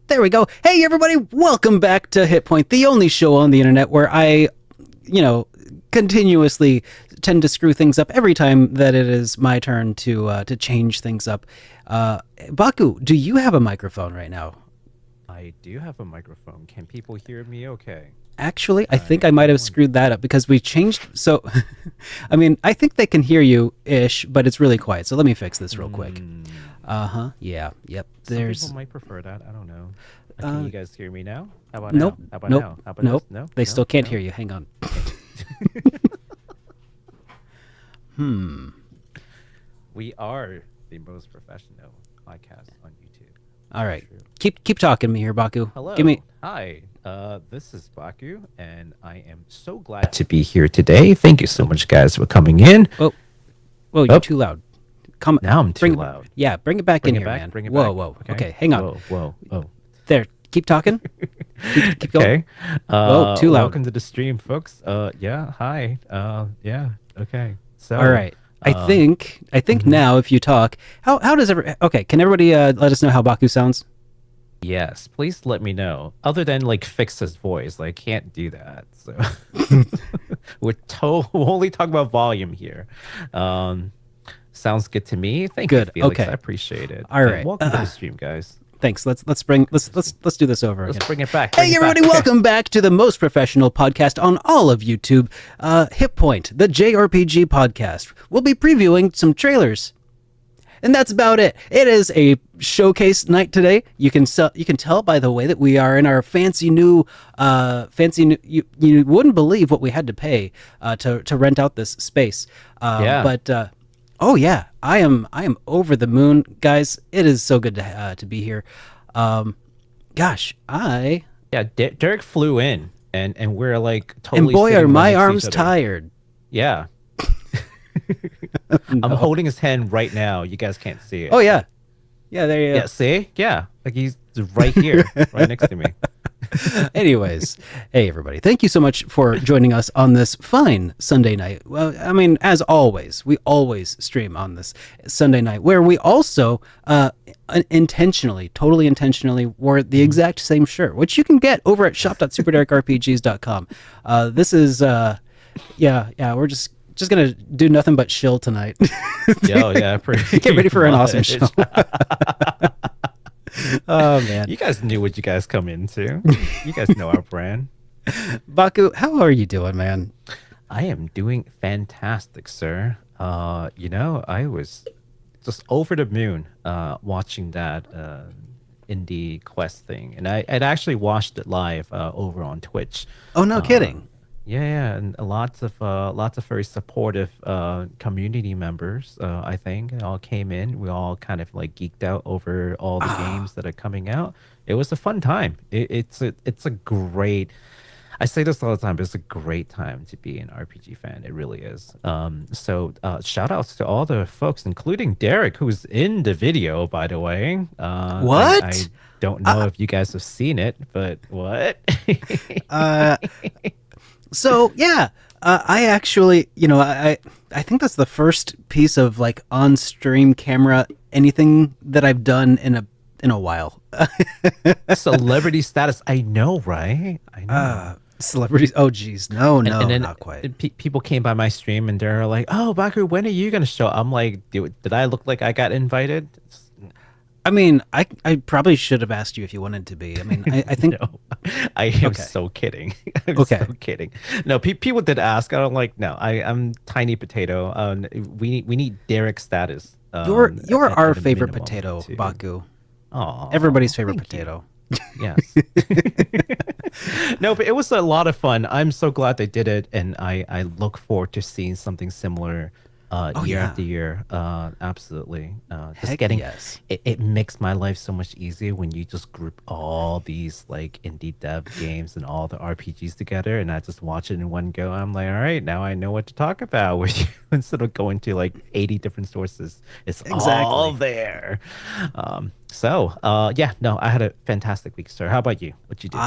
There we go. Hey, everybody, welcome back to HitPoint, the only show on the internet where I, continuously tend to screw things up every time that it is my turn to change things up. Baku, do you have a microphone right now? I do have a microphone. Can people hear me okay? Actually, I think I might have screwed that up because we changed. So, I mean, I think they can hear you-ish, but it's really quiet. So let me fix this real quick. Yeah. Yep. Some people might prefer that. I don't know. Can you guys hear me now? How about nope, now? How about nope, now? How about nope. this? No, they still can't no? hear you. Hang on. We are the most professional podcast on YouTube. All right. Keep talking to me here, Baku. Hello. Give me. Hi. This is Baku, and I am so glad to be here today. Thank you so much, guys, for coming in. Whoa, you're too loud. Come now. I'm too loud. Yeah, bring it back in here, back, man. Bring it whoa. back. Okay, hang on. Whoa. There. Keep talking. Keep going. Okay. Whoa, too loud. Welcome to the stream, folks. Yeah. Hi. Yeah. Okay. So. All right. I think now if you talk, how does okay? Can everybody let us know how Baku sounds? Yes, please let me know. Other than fix his voice, can't do that. So we're only talking about volume here. Sounds good to me. Thank you, Felix. Okay. I appreciate it. All right. Welcome to the stream, guys. Thanks. Let's do this over again. Let's bring it back. Hey, everybody! Welcome back to the most professional podcast on all of YouTube, HitPoint, the JRPG podcast. We'll be previewing some trailers, and that's about it. It is a showcase night today. You can tell by the way that we are in our fancy new. You wouldn't believe what we had to pay to rent out this space. Yeah. But. Oh yeah, I am over the moon, guys. It is so good to be here. Derek flew in, and we're totally. And boy, are my right arms tired. Yeah. No. I'm holding his hand right now. You guys can't see it. Oh yeah, there you go. Yeah, see? Yeah, he's right here, right next to me. Anyways, hey everybody, thank you so much for joining us on this fine Sunday night. Well, I mean, as always, we always stream on this Sunday night where we also totally intentionally wore the exact same shirt, which you can get over at shop.superdarkrpgs.com. This is we're just gonna do nothing but shill tonight. Yeah, get ready for an awesome show. Oh man, you guys knew what you guys come into. You guys know our brand. Baku, how are you doing, man? I am doing fantastic, sir. I was just over the moon watching that indie quest thing, and I'd actually watched it live over on Twitch. Oh, no kidding. Yeah, and lots of very supportive community members. I think all came in. We all kind of geeked out over all the games that are coming out. It was a fun time. It's a great. I say this all the time, but it's a great time to be an RPG fan. It really is. So shout outs to all the folks, including Derek, who's in the video, by the way. What? I don't know if you guys have seen it, but what? So yeah, I actually, I think that's the first piece of on-stream camera anything that I've done in a while. Celebrity status, I know, right? I know. Celebrities. Oh, geez, no, and then not quite. People came by my stream and they're like, "Oh, Baku, when are you gonna show?" I'm like, "Did I look like I got invited?" I mean, I probably should have asked you if you wanted to be. I mean, I think. No, I am so kidding. I'm so kidding. No, people did ask. I'm like, no, I'm tiny potato. We need Derek status. You're our favorite potato, Baku. Oh, everybody's favorite potato. Yes. No, but it was a lot of fun. I'm so glad they did it, and I look forward to seeing something similar year after year. Absolutely. Just getting it makes my life so much easier when you just group all these indie dev games and all the RPGs together, and I just watch it in one go. I'm like, all right, now I know what to talk about with you instead of going to 80 different sources. It's all there. I had a fantastic week, sir. How about you? What you do?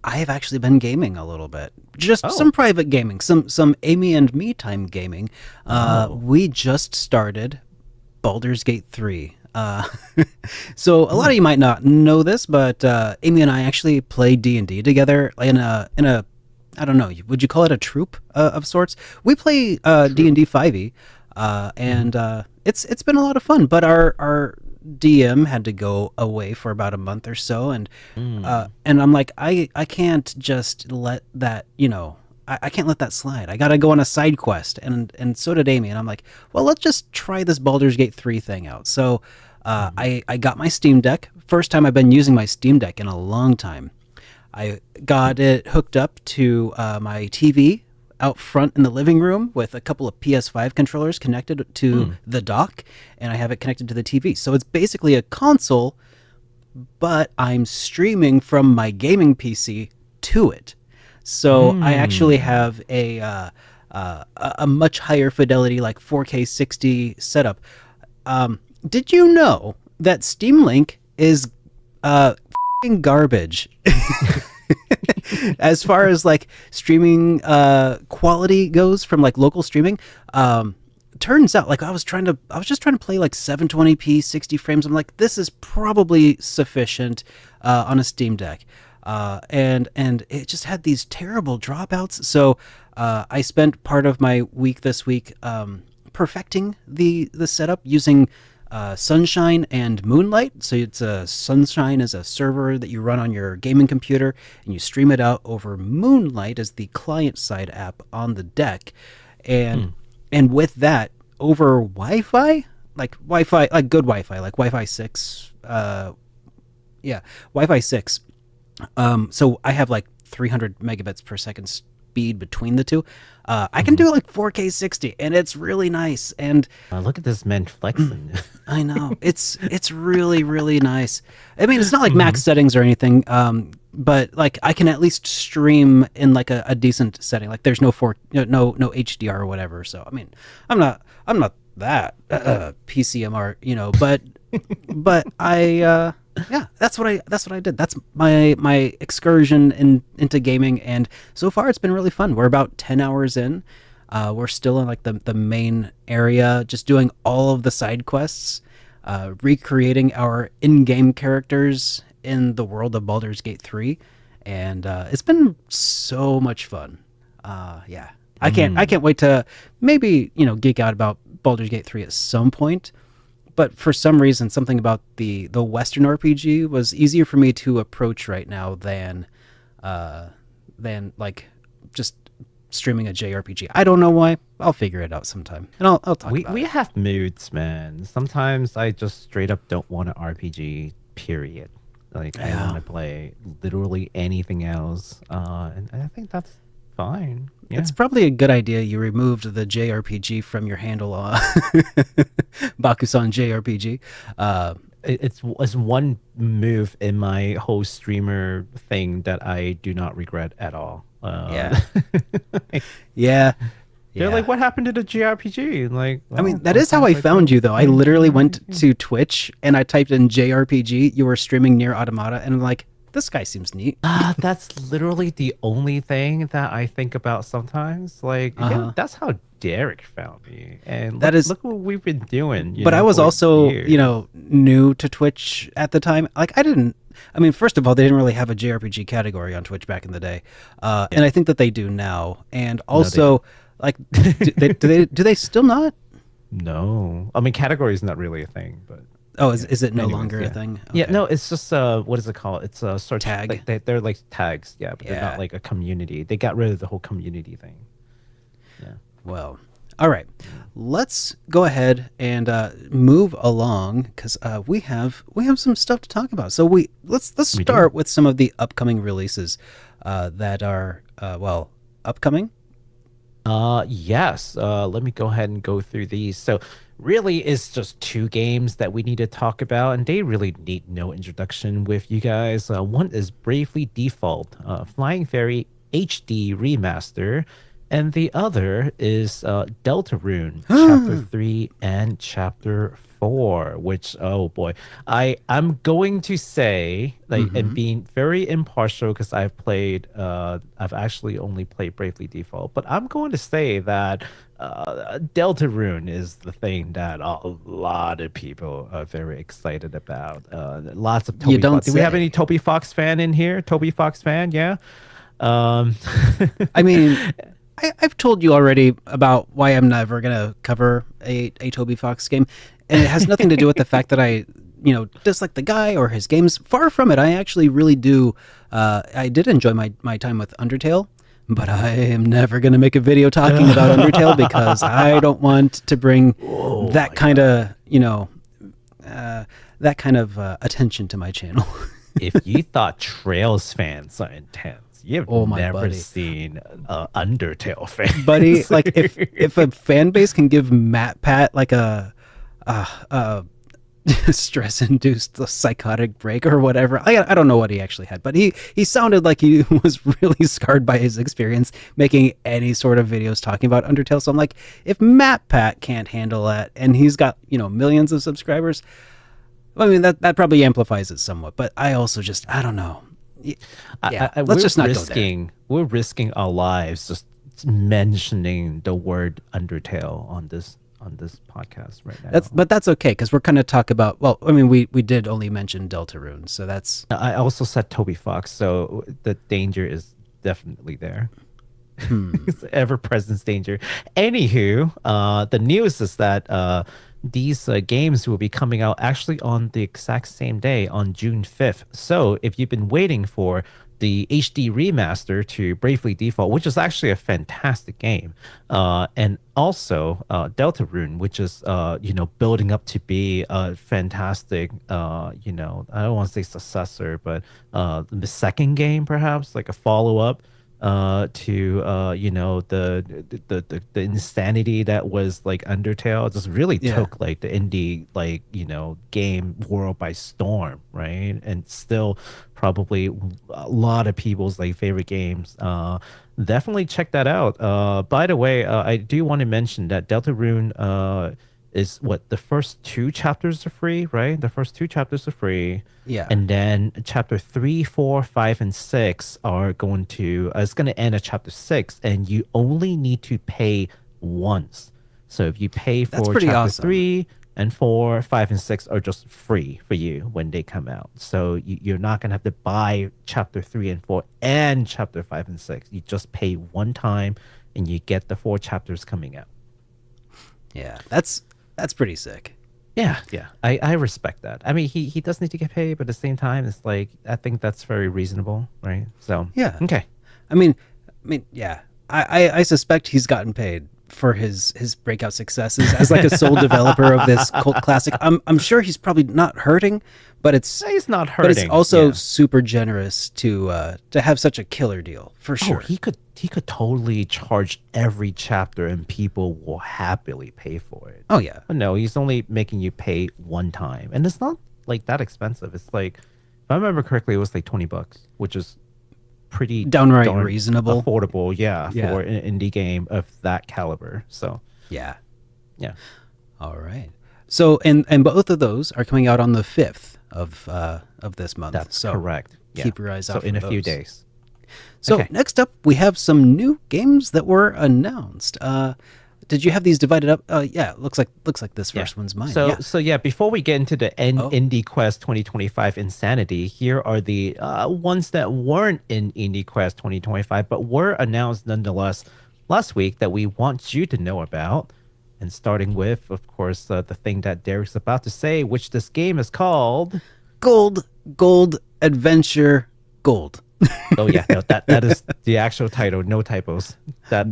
I have actually been gaming a little bit. Just some private gaming, some Amy and me time gaming. We just started Baldur's Gate 3. So a lot of you might not know this, but Amy and I actually play D&D together in a I don't know, would you call it a troupe of sorts? We play D&D 5e, and it's been a lot of fun. But our DM had to go away for about a month or so, and I'm like, I can't just let that, I can't let that slide. I got to go on a side quest, and so did Amy. And I'm like, well, let's just try this Baldur's Gate 3 thing out. So I got my Steam Deck. First time I've been using my Steam Deck in a long time. I got it hooked up to my TV out front in the living room with a couple of PS5 controllers connected to the dock, and I have it connected to the TV. So it's basically a console, but I'm streaming from my gaming PC to it. So I actually have a much higher fidelity, like 4K 60 setup. Did you know that Steam Link is f***ing garbage as far as like streaming quality goes from like local streaming? Turns out, like I was just trying to play like 720p 60 frames. I'm like, this is probably sufficient on a Steam Deck. And it just had these terrible dropouts. So I spent part of my week this week perfecting the setup using Sunshine and Moonlight. So it's Sunshine is a server that you run on your gaming computer, and you stream it out over Moonlight as the client side app on the deck, and with that over Wi-Fi, like good Wi-Fi, like Wi-Fi 6, Wi-Fi 6. So I have like 300 megabits per second speed between the two. I can do like 4K 60, and it's really nice. And look at this man flexing. I know it's really, really nice. I mean, it's not like max settings or anything, but like I can at least stream in like a decent setting. Like there's no no HDR or whatever. So I mean, I'm not that PCMR, but I. Yeah, that's what I did. That's my excursion into gaming, and so far it's been really fun. We're about 10 hours in. We're still in like the main area, just doing all of the side quests, recreating our in-game characters in the world of Baldur's Gate 3, and it's been so much fun. Yeah. I can't wait to maybe, geek out about Baldur's Gate 3 at some point. But for some reason, something about the Western RPG was easier for me to approach right now than like just streaming a JRPG. I don't know why. I'll figure it out sometime, and I'll talk about it. We have moods, man. Sometimes I just straight up don't want an RPG. Period. Like I want to play literally anything else, and I think that's fine. Yeah. It's probably a good idea you removed the JRPG from your handle, Baku-san JRPG. It's one move in my whole streamer thing that I do not regret at all. Yeah. Yeah. They're like, what happened to the JRPG? Like, well, I mean, that is how I found you, though. I literally went to Twitch and I typed in JRPG. You were streaming Nier Automata, and I'm like, this guy seems neat. That's literally the only thing that I think about sometimes. Like, yeah, that's how Derek found me, and look what we've been doing. But I was also, new to Twitch at the time. Like, first of all, they didn't really have a JRPG category on Twitch back in the day, and I think that they do now. And also, do they still not? No, I mean, category is not really a thing, but. Oh, is it no longer a thing? Okay. Yeah, no, it's just what is it called? It's a sort of tag. Like they're like tags, yeah, but they're not like a community. They got rid of the whole community thing. Yeah. Well, all right. Let's go ahead and move along because we have some stuff to talk about. So let's start with some of the upcoming releases that are upcoming. Yes. Let me go ahead and go through these. So really it's just two games that we need to talk about, and they really need no introduction with you guys. One is Bravely Default, Flying Fairy HD Remaster, and the other is Deltarune Chapter 3 and Chapter 4, which, oh boy, I'm going to say, like, and being very impartial because I've actually only played Bravely Default, but I'm going to say that Deltarune is the thing that a lot of people are very excited about. Lots of Toby Fox. Do we have any Toby Fox fan in here? Toby Fox fan, yeah. I mean, I've told you already about why I'm never gonna cover a Toby Fox game, and it has nothing to do with the fact that I dislike the guy or his games. Far from it. I actually really do. I did enjoy my time with Undertale. But I am never going to make a video talking about Undertale because I don't want to bring that kind of, attention to my channel. If you thought Trails fans are intense, you've never seen Undertale fans. Buddy, like if a fan base can give MatPat like a stress-induced psychotic break or whatever. I don't know what he actually had, but he sounded like he was really scarred by his experience making any sort of videos talking about Undertale. So I'm like, if MatPat can't handle that, and he's got millions of subscribers, I mean that probably amplifies it somewhat. But I also just I don't know. Yeah, let's just not go there. We're risking our lives just mentioning the word Undertale on this podcast right now. But that's okay because we're kind of talk about. Well, I mean, we did only mention Deltarune, so that's. I also said Toby Fox, so the danger is definitely there. It's ever-present danger. Anywho, the news is that these games will be coming out actually on the exact same day, on June 5th. So if you've been waiting for the HD remaster to Bravely Default, which is actually a fantastic game, and also Deltarune, which is building up to be a fantastic I don't want to say successor, but the second game, perhaps like a follow-up to the insanity that was like Undertale. Just really took like the indie game world by storm, right? And still probably a lot of people's like favorite games. Definitely check that out. By the way, I do want to mention that Deltarune is what the first 2 chapters are free, right? The first 2 chapters are free. Yeah. And then chapter 3, 4, 5, and 6 are going to it's going to end at chapter 6, and you only need to pay once. So if you pay for chapter 3 and 4, 5, and 6 are just free for you when they come out. So you're not going to have to buy chapter 3 and 4 and chapter 5 and 6. You just pay one time and you get the 4 chapters coming out. Yeah, that's pretty sick. Yeah. I respect that. I mean, he does need to get paid, but at the same time, it's like, I think that's very reasonable, right? So, yeah. Okay. I mean, yeah. I suspect he's gotten paid for his breakout successes as like a sole developer of this cult classic. I'm sure he's probably not hurting, but he's not hurting. But it's also super generous to have such a killer deal for sure. He could totally charge every chapter and people will happily pay for it. Oh yeah. But no, he's only making you pay one time, and it's not like that expensive. It's like, if I remember correctly, it was like $20, which is pretty downright reasonable, affordable, for an indie game of that caliber. So yeah. All right. So and both of those are coming out on the 5th of this month. That's so correct. Keep your eyes out for in a those. few days. So next up, we have some new games that were announced. Did you have these divided up? Yeah, looks like this first one's mine. So before we get into the Indie Quest 2025 insanity, here are the ones that weren't in Indie Quest 2025 but were announced nonetheless last week that we want you to know about. And starting with, of course, the thing that Derek's about to say, which this game is called Gold Adventure Gold. Oh yeah, no, that is the actual title. No typos.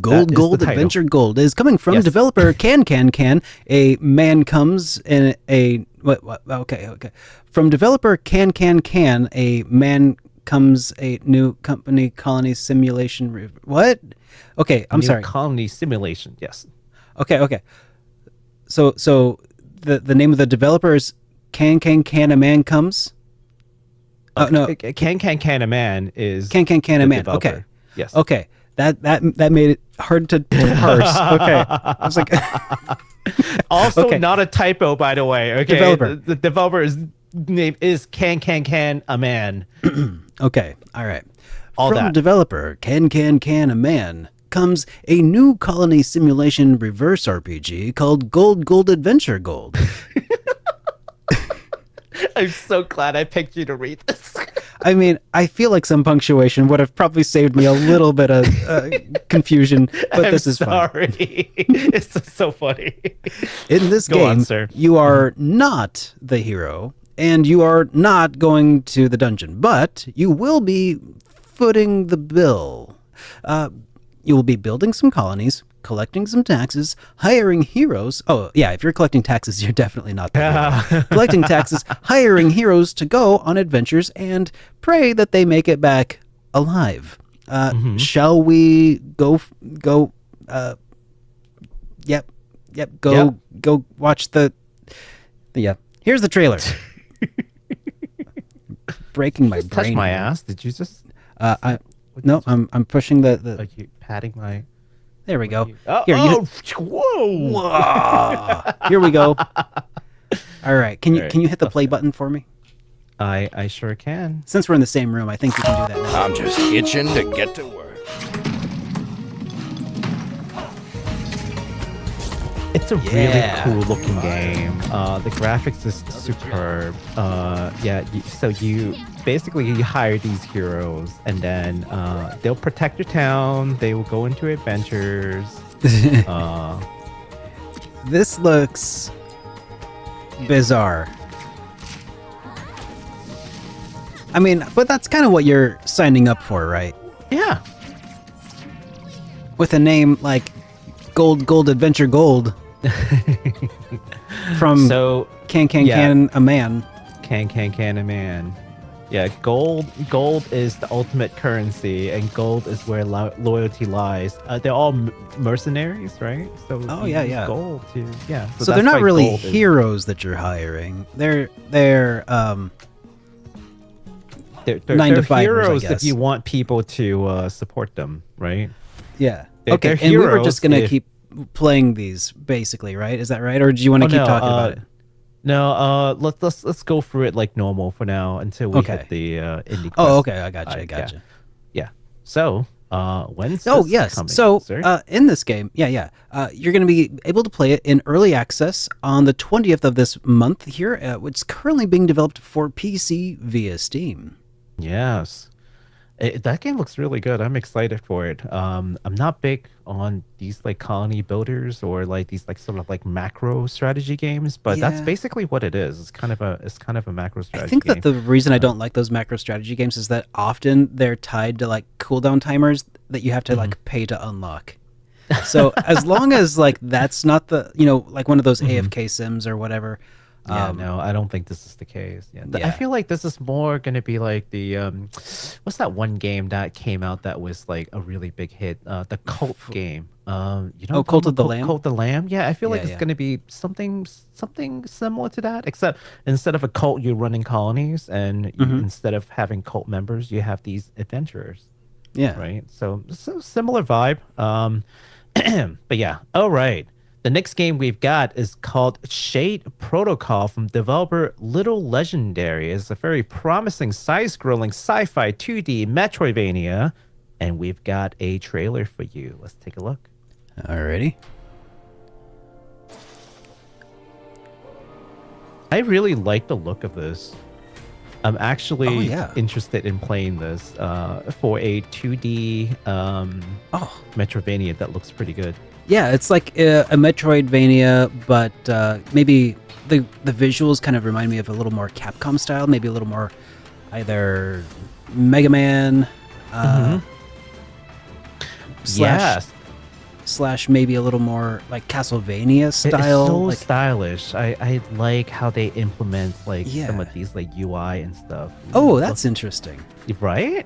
Gold Adventure Gold is coming from developer Can. A man comes in a okay. From developer Can. A man comes a new company colony simulation. What? Okay, I'm sorry. Colony simulation. Yes. Okay. So the name of the developer is Can. A man comes. Oh no, Can a man is Can a man. Developer. Okay. Yes. Okay. That made it hard to parse. Okay. I was like, Also, okay. not a typo, by the way. Okay, Developer. The developer's name is can a man. Okay. All right. All From that. developer can a man comes a new colony simulation reverse RPG called Gold Adventure Gold. I'm so glad I picked you to read this. I mean, I feel like some punctuation would have probably saved me a little bit of confusion, but this is sorry. fine. It's just so funny. In this Go game, on, sir. you are not the hero, and you are not going to the dungeon, but you will be footing the bill. You will be building some colonies, collecting some taxes, hiring heroes. Oh, yeah, if you're collecting taxes, you're definitely not the hero. Collecting taxes, hiring heroes to go on adventures, and pray that they make it back alive. Shall we go? Yep. Go watch the. Yeah. Here's the trailer. Breaking my brain. Touch my here. ass. Did you just? I'm pushing the. Like you patting my. There we go. Oh, Here, whoa! Whoa. Here we go. All right. Can you hit the play button for me? I sure can. Since we're in the same room, I think you can do that now. I'm just itching to get to work. It's a really cool looking game. The graphics is superb. So you basically you hire these heroes, and then they'll protect your town. They will go into adventures. This looks bizarre. I mean, but that's kind of what you're signing up for, right? Yeah. With a name like Gold Adventure Gold. From So can a man. can a man. Yeah, gold is the ultimate currency, and gold is where loyalty lies. They're all mercenaries, right? So Oh, you yeah, use yeah. gold to So that's they're not why really gold is- heroes that you're hiring. They're 9 to 5ers, I heroes guess. if you want people to support them, right? Yeah. They're Okay. And we were heroes just gonna if- keep playing these, basically, right? Is that right? Or do you want to keep talking about it? No, let's go through it like normal for now until we Okay. hit the indie quest. Oh, okay. I gotcha. Yeah. So, when's Oh, this yes. coming, So, sir? in this game, you're going to be able to play it in early access on the 20th of this month here. It's currently being developed for PC via Steam. Yes. That game looks really good. I'm excited for it. I'm not big on these like colony builders or like these like sort of like macro strategy games, but that's Yeah. basically what it is. It's kind of a macro strategy I think game. that the reason I don't like those macro strategy games is that often they're tied to like cooldown timers that you have to like pay to unlock. So as long as like that's not the, like one of those AFK sims or whatever. Yeah, no, I don't think this is the case. Yeah, I Yeah. feel like this is more going to be like the what's that one game that came out that was like a really big hit? The cult game. Cult of the Lamb? Cult of the Lamb. Yeah, I feel like Yeah, it's yeah. going to be something similar to that, except instead of a cult, you're running colonies, and instead of having cult members, you have these adventurers. Yeah. Right. So similar vibe. But yeah. All right. The next game we've got is called Shade Protocol from developer Little Legendary. It's a very promising side-scrolling sci-fi 2D Metroidvania, and we've got a trailer for you. Let's take a look. Alrighty. I really like the look of this. I'm actually Oh, yeah. interested in playing this for a 2D Metroidvania that looks pretty good. Yeah, it's like a Metroidvania, but maybe the visuals kind of remind me of a little more Capcom style, maybe a little more either Mega Man slash maybe a little more like Castlevania style. It's so like, stylish. I like how they implement like Yeah. some of these like UI and stuff. oh, that's interesting. Right.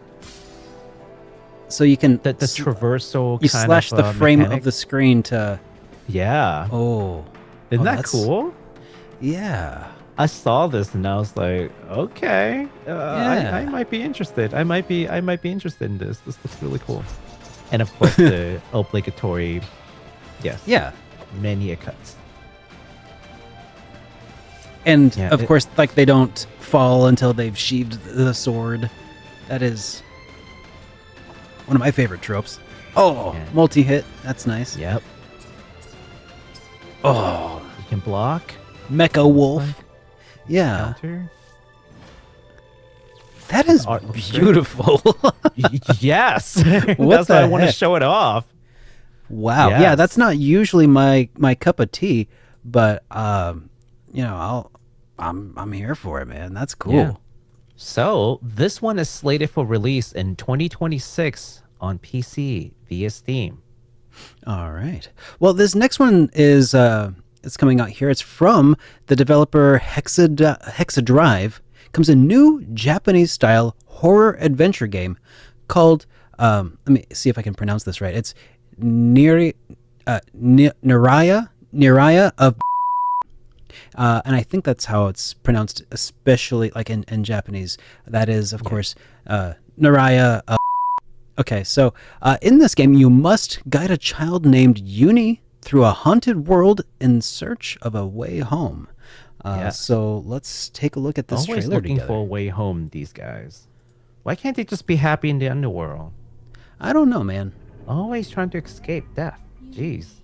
So you can The traversal. you kind slash of, the frame mechanic. of the screen to Yeah. Isn't that that's cool? Yeah. I saw this and I was like, okay, Yeah. I might be interested. I might be interested in this. This looks really cool. And of course, the obligatory, yes, Yeah. many cuts. And Yeah, of course, like they don't fall until they've sheathed the sword. That is one of my favorite tropes. Oh, Yeah. multi-hit. That's nice. Yep. Oh, You can block, Mecha Wolf. like, Yeah, counter. that is art looks great. beautiful. Yes. What That's why I the want to heck? show it off. Wow. Yeah, Yes. that's not usually my cup of tea, but I'm here for it, man. That's cool. Yeah. So this one is slated for release in 2026 on PC via Steam. All right. Well, this next one is it's coming out here. It's from the developer Hexadrive. Comes a new Japanese-style horror adventure game called. Let me see if I can pronounce this right. It's Niraya of. And I think that's how it's pronounced, especially like in Japanese. That is, of course, Niraya. Okay, so in this game, you must guide a child named Uni through a haunted world in search of a way home. Yes. So let's take a look at this Always trailer looking together. for a way home, these guys. Why can't they just be happy in the underworld? I don't know, man. Always trying to escape death. Jeez.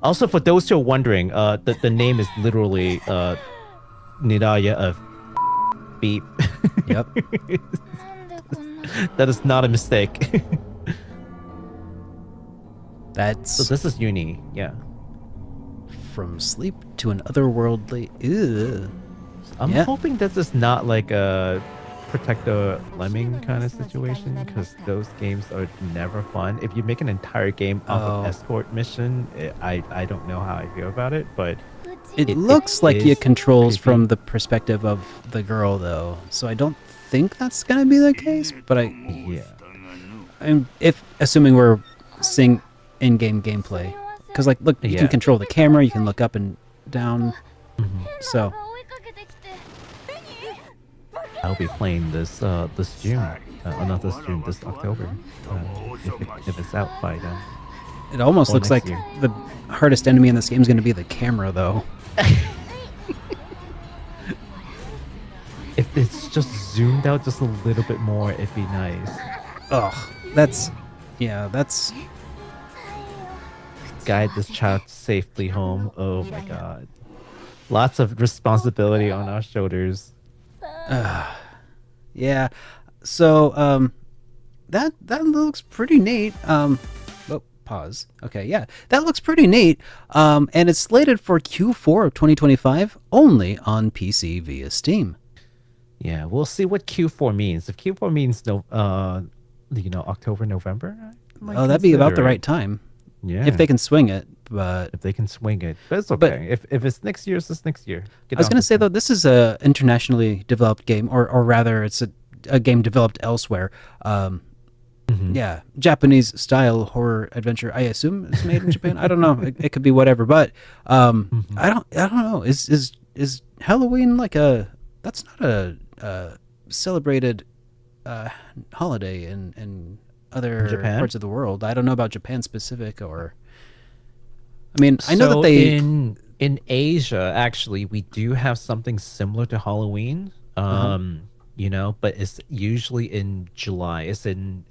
Also, for those who are wondering, the name is literally Niraya of beep. Yep. That is not a mistake. So That's this is Uni, yeah. from sleep to an otherworldly. Ew. I'm Yeah. hoping this is not like a Protect the Lemming kind of situation, because those games are never fun. If you make an entire game off Oh. of escort mission, I don't know how I feel about it, but It It looks like is it controls creepy. from the perspective of the girl, though. So I don't think that's gonna be the case. But yeah. if assuming we're seeing in-game gameplay, because like, look, you Yeah. can control the camera, you can look up and down. So I'll be playing this this June, not this June, this October, if it's out by then. it almost Or looks next like year. the hardest enemy in this game is gonna be the camera, though. If it's just zoomed out just a little bit more, it'd be nice. Ugh, that's Guide this child safely home. Oh my god. Lots of responsibility on our shoulders. yeah. So that looks pretty neat. Oh, pause. Okay, yeah, that looks pretty neat. And it's slated for Q4 of 2025, only on PC via Steam. Yeah, we'll see what Q4 means. If Q4 means October, November. I might Oh, that'd be about consider the it. right time Yeah. if they can swing it. But if they can swing it, but it's But- okay. If it's next year, it's next year. I was gonna say though, this is a internationally developed game, or rather, it's a game developed elsewhere. Yeah, Japanese style horror adventure. I assume it's made in Japan. I don't know. It could be whatever, but I don't know. Is Halloween like a? That's not a celebrated holiday in other Japan? parts of the world. I don't know about Japan specific, or I mean, I know So that they. in Asia, actually, we do have something similar to Halloween. But it's usually in July. It's in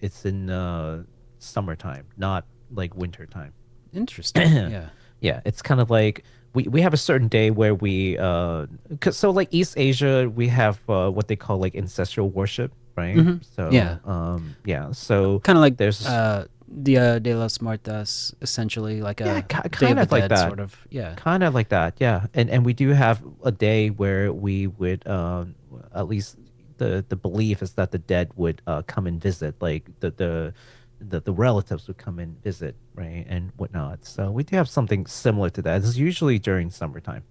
summertime, not like winter time. Interesting. Yeah. Yeah, it's kind of like we have a certain day where we so like East Asia, we have what they call like ancestral worship, right? So Yeah. so Kind of like there's Dia de los Muertos, essentially, like a Day kind of of the like Dead that. sort of. Yeah. kind of like that, yeah. And we do have a day where we would at least the belief is that the dead would come and visit, like the relatives would come and visit, right, and whatnot. So we do have something similar to that. It's usually during summertime,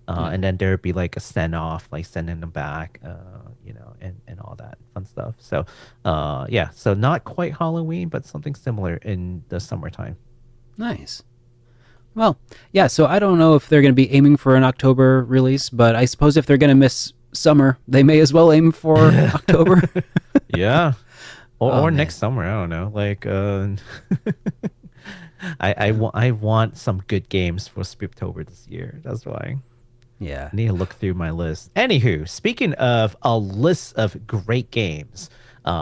and then there'd be like a send off, like sending them back, and all that fun stuff. So so not quite Halloween, but something similar in the summertime. Nice. Well, yeah, so I don't know if they're going to be aiming for an October release, but I suppose if they're going to miss summer, they may as well aim for October. Yeah. or man. next summer. I don't know. Like, I want some good games for Spooktober this year. That's why. Yeah. I need to look through my list. Anywho, speaking of a list of great games,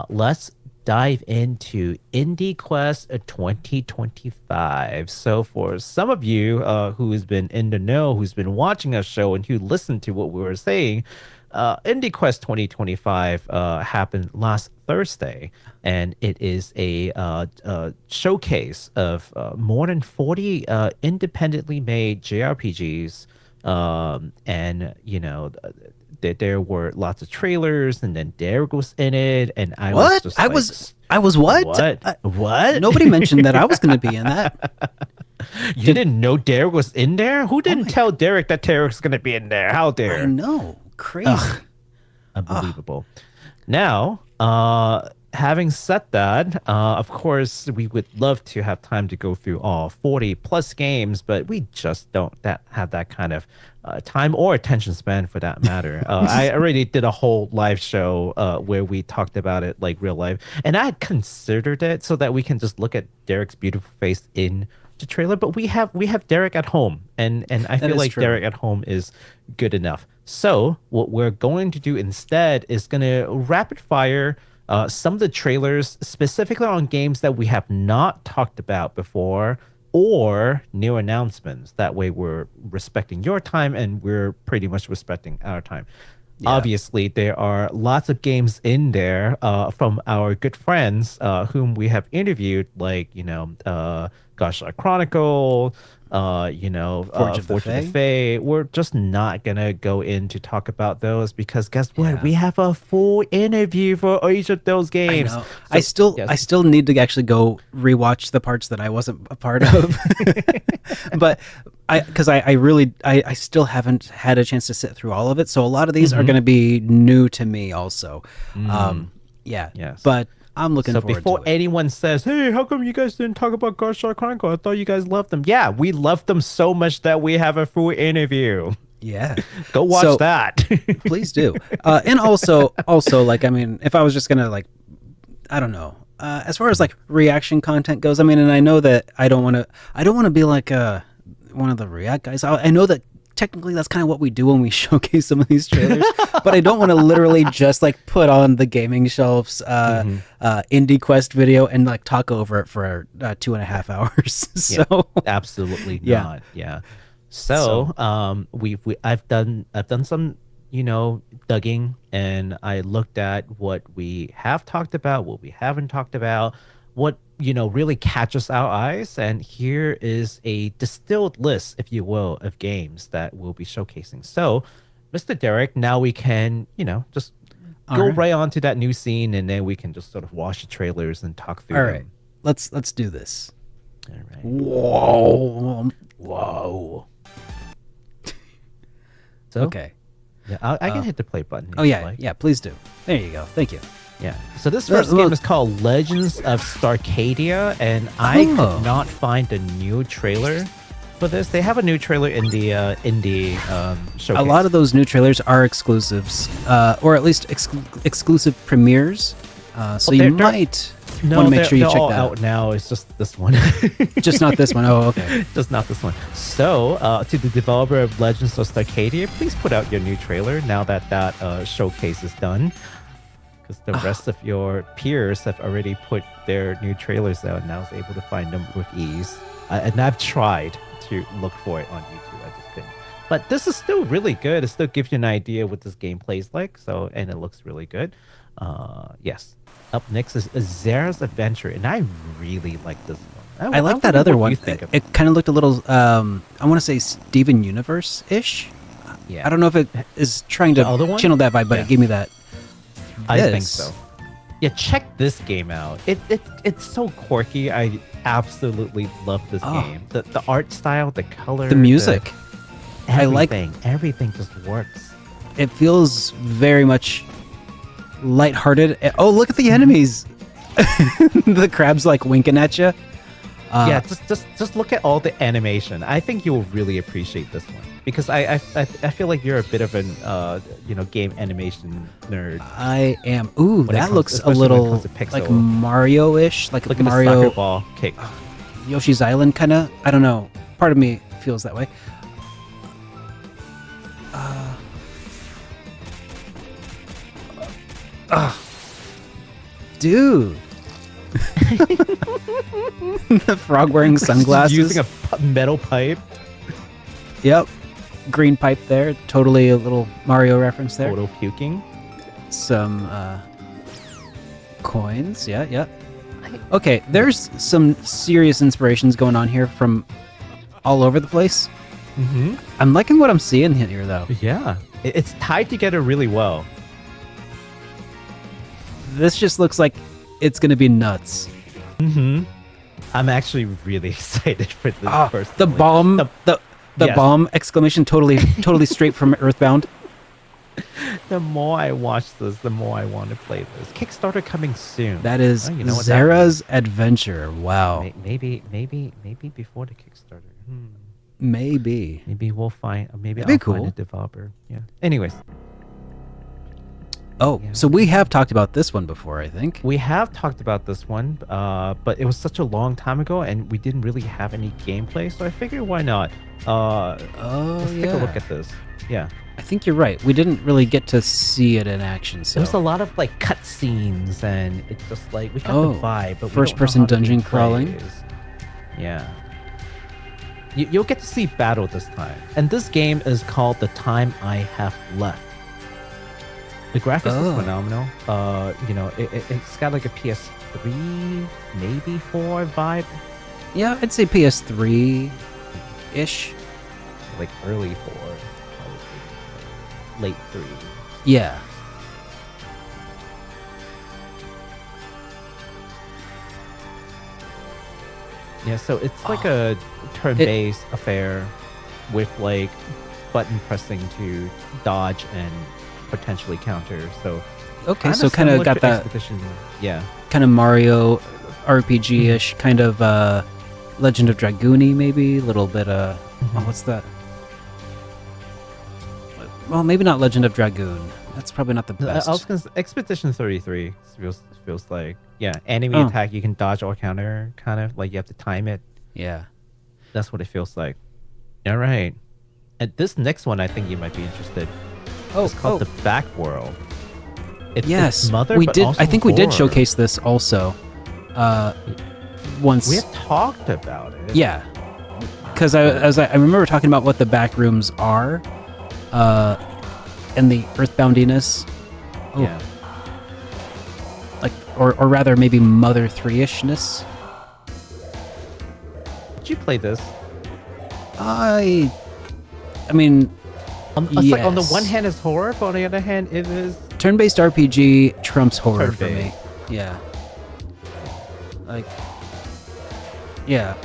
let's dive into Indie Quest 2025. So for some of you who's been in the know, who's been watching our show and who listened to what we were saying, Indie Quest 2025 happened last Thursday, and it is a showcase of more than 40 independently made JRPGs. And you know, there were lots of trailers, and then Derek was in it, and I was What? just I like, was what? What? Nobody mentioned that I was going to be in that. You didn't know Derek was in there? Who didn't tell Derek that Derek's going to be in there? How dare? I know. Crazy. Unbelievable. Now, having said that, of course, we would love to have time to go through all 40 plus games, but we just don't have that kind of time or attention span for that matter. I already did a whole live show where we talked about it like real life, and I had considered it so that we can just look at Derek's beautiful face in the trailer, but we have Derek at home, and I feel like true. Derek at home is good enough. So what we're going to do instead is going to rapid fire some of the trailers specifically on games that we have not talked about before or new announcements. That way we're respecting your time and we're pretty much respecting our time. Yeah. Obviously, there are lots of games in there from our good friends whom we have interviewed, like, you know, Gosh Chronicle, you know, Forge of the Fae. We're just not gonna go in to talk about those because guess what? Yeah. We have a full interview for each of those games. I know. So, I still need to actually go rewatch the parts that I wasn't a part of. But because I still haven't had a chance to sit through all of it. So a lot of these are going to be new to me also. Yeah. Yes. But I'm looking forward to it. So before anyone says, hey, how come you guys didn't talk about Gosh Chronicle? I thought you guys loved them. Yeah, we loved them so much that we have a full interview. Yeah. Go watch that. Please do. And also, like, I mean, if I was just going to, like, I don't know. As far as, like, reaction content goes, I mean, and I know that I don't want to be like one of the React guys. I know that technically that's kind of what we do when we showcase some of these trailers, but I don't want to literally just like put on the gaming shelves Indie Quest video and like talk over it for 2.5 hours. So absolutely not. Yeah. So I've done some, you know, digging, and I looked at what we have talked about, what we haven't talked about, what, you know, really catches our eyes. And here is a distilled list, if you will, of games that we'll be showcasing. So, Mr. Derek, now we can, you know, just go right on to that new scene, and then we can just sort of watch the trailers and talk through them. All right. Let's do this. All right. Whoa. So, okay. Yeah, I can hit the play button. Oh, yeah. Yeah, please do. There you go. Thank you. Yeah. So this first game is called Legends of Starkadia, and I could not find a new trailer for this. They have a new trailer in the indie showcase. A lot of those new trailers are exclusives, or at least exclusive premieres. So you might want to make sure you check all that out now. It's just this one. Just not this one. Oh, okay. Just not this one. So, to the developer of Legends of Starkadia, please put out your new trailer now that showcase is done. Because the rest of your peers have already put their new trailers out, and I was able to find them with ease. And I've tried to look for it on YouTube. I just couldn't. But this is still really good. It still gives you an idea what this game plays like. So, and it looks really good. Yes. Up next is Zerra's Adventure, and I really like this one. I like that other one. You think of it kind of looked a little, I want to say Steven Universe-ish. Yeah. I don't know if it is trying to channel that vibe, but it gave me that. I think so. Yeah, check this game out. It's so quirky. I absolutely love this game. The art style, the color, the music. Everything just works. It feels very much lighthearted. Oh, look at the enemies. The crab's like winking at you. Yeah, just look at all the animation. I think you'll really appreciate this one because I feel like you're a bit of an game animation nerd. I am. Ooh, that looks a especially when it little comes to pixel. like Mario-ish, like Look at the Mario soccer ball kick. Yoshi's Island kind of. I don't know. Part of me feels that way. Dude. The frog wearing sunglasses. Using a metal pipe. Yep. Green pipe there. Totally a little Mario reference there. Photo puking. Some coins. Yeah. Okay, there's some serious inspirations going on here from all over the place. Mm-hmm. I'm liking what I'm seeing here, though. Yeah. It's tied together really well. This just looks like it's going to be nuts. Mm-hmm. I'm actually really excited for this personally. The bomb, the Yes. bomb exclamation, totally straight from Earthbound. The more I watch this, the more I want to play this. Kickstarter coming soon. That is you know what Zerra's Adventure. Wow. Maybe before the Kickstarter. Maybe. Maybe we'll find. Maybe That'd be I'll find cool. a developer. Yeah. Anyways, Oh, Yeah. so we have talked about this one before, I think. we have talked about this one, but it was such a long time ago, and we didn't really have any gameplay. So I figured, why not? Let's take a look at this. Yeah. I think you're right. We didn't really get to see it in action. So There was a lot of like cutscenes, and it's just like we got the vibe, but first-person we don't know how the dungeon game crawling. plays. Yeah. You'll get to see battle this time, and this game is called The Time I Have Left. The graphics is phenomenal. It's got like a PS3, maybe 4 vibe, Yeah, I'd say PS3-ish. like early 4, probably late 3. Yeah. Yeah, so it's like a turn-based affair with like button pressing to dodge and potentially counter. So Okay, so kind of similar got to that Expedition. Yeah. kind of Mario RPG-ish, kind of Legend of Dragoon-y maybe, a little bit what's that? Well, maybe not Legend of Dragoon. That's probably not the best. I was gonna say, Expedition 33 feels like enemy attack you can dodge or counter, kind of like you have to time it. Yeah. That's what it feels like. All right. And this next one, I think you might be interested. It's called the Backworld. It's Mother, we but did. also I think we did horror. showcase this also. Once. We have talked about it. Yeah. Because I remember talking about what the back rooms are, and the earthboundiness. Oh. Yeah. Like, or rather, maybe Mother 3-ishness. Did you play this? I mean, It's like on the yes. one hand it's horror, but on the other hand it is turn-based RPG trumps horror for me. Turn-based. Yeah. Like, yeah.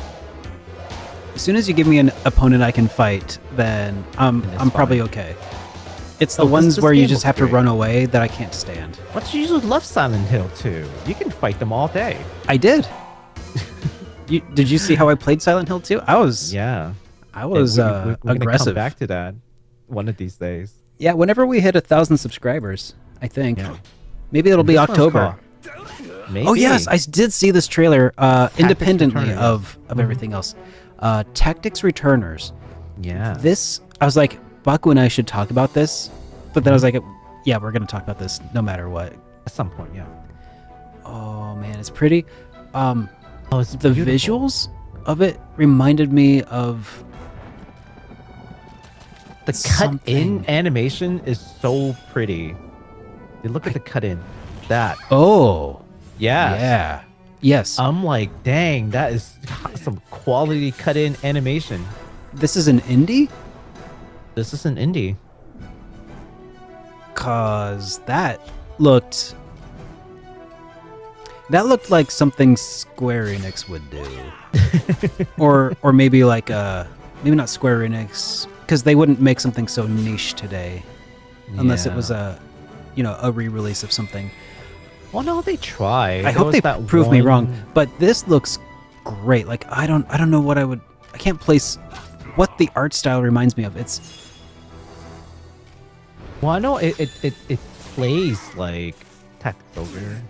As soon as you give me an opponent I can fight, then I'm probably fine. okay. It's the Oh, this- ones this where you game just looks have to great. run away that I can't stand. But you just love Silent Hill too. You can fight them all day. I did. Did you see how I played Silent Hill 2? I was Yeah. aggressive. We're gonna come back to that one of these days. Yeah, whenever we hit 1,000 subscribers, I think. Yeah. Maybe it'll be This one's October. called- Maybe. Oh yes, I did see this trailer independently Returners. of everything else. Tactics Returners. Yeah. This, I was like, Baku and I should talk about this, but then I was like, yeah, we're gonna talk about this no matter what. At some point, yeah. Oh man, it's pretty. Oh, it's The beautiful. visuals of it reminded me of The cut-in something. animation is so pretty. You look at the cut-in. That. Oh Yeah. yeah, yes. I'm like, dang, that is some quality cut-in animation. This is an indie, This is an indie. cause that looked like something Square Enix would do, or maybe like maybe not Square Enix, because they wouldn't make something so niche today, unless it Yeah. was a re-release of something. Well, no, they tried. I hope they prove me wrong, but this looks great. Like I don't know what I can't place what the art style reminds me of. It's Well, I know it plays like tactical ogre,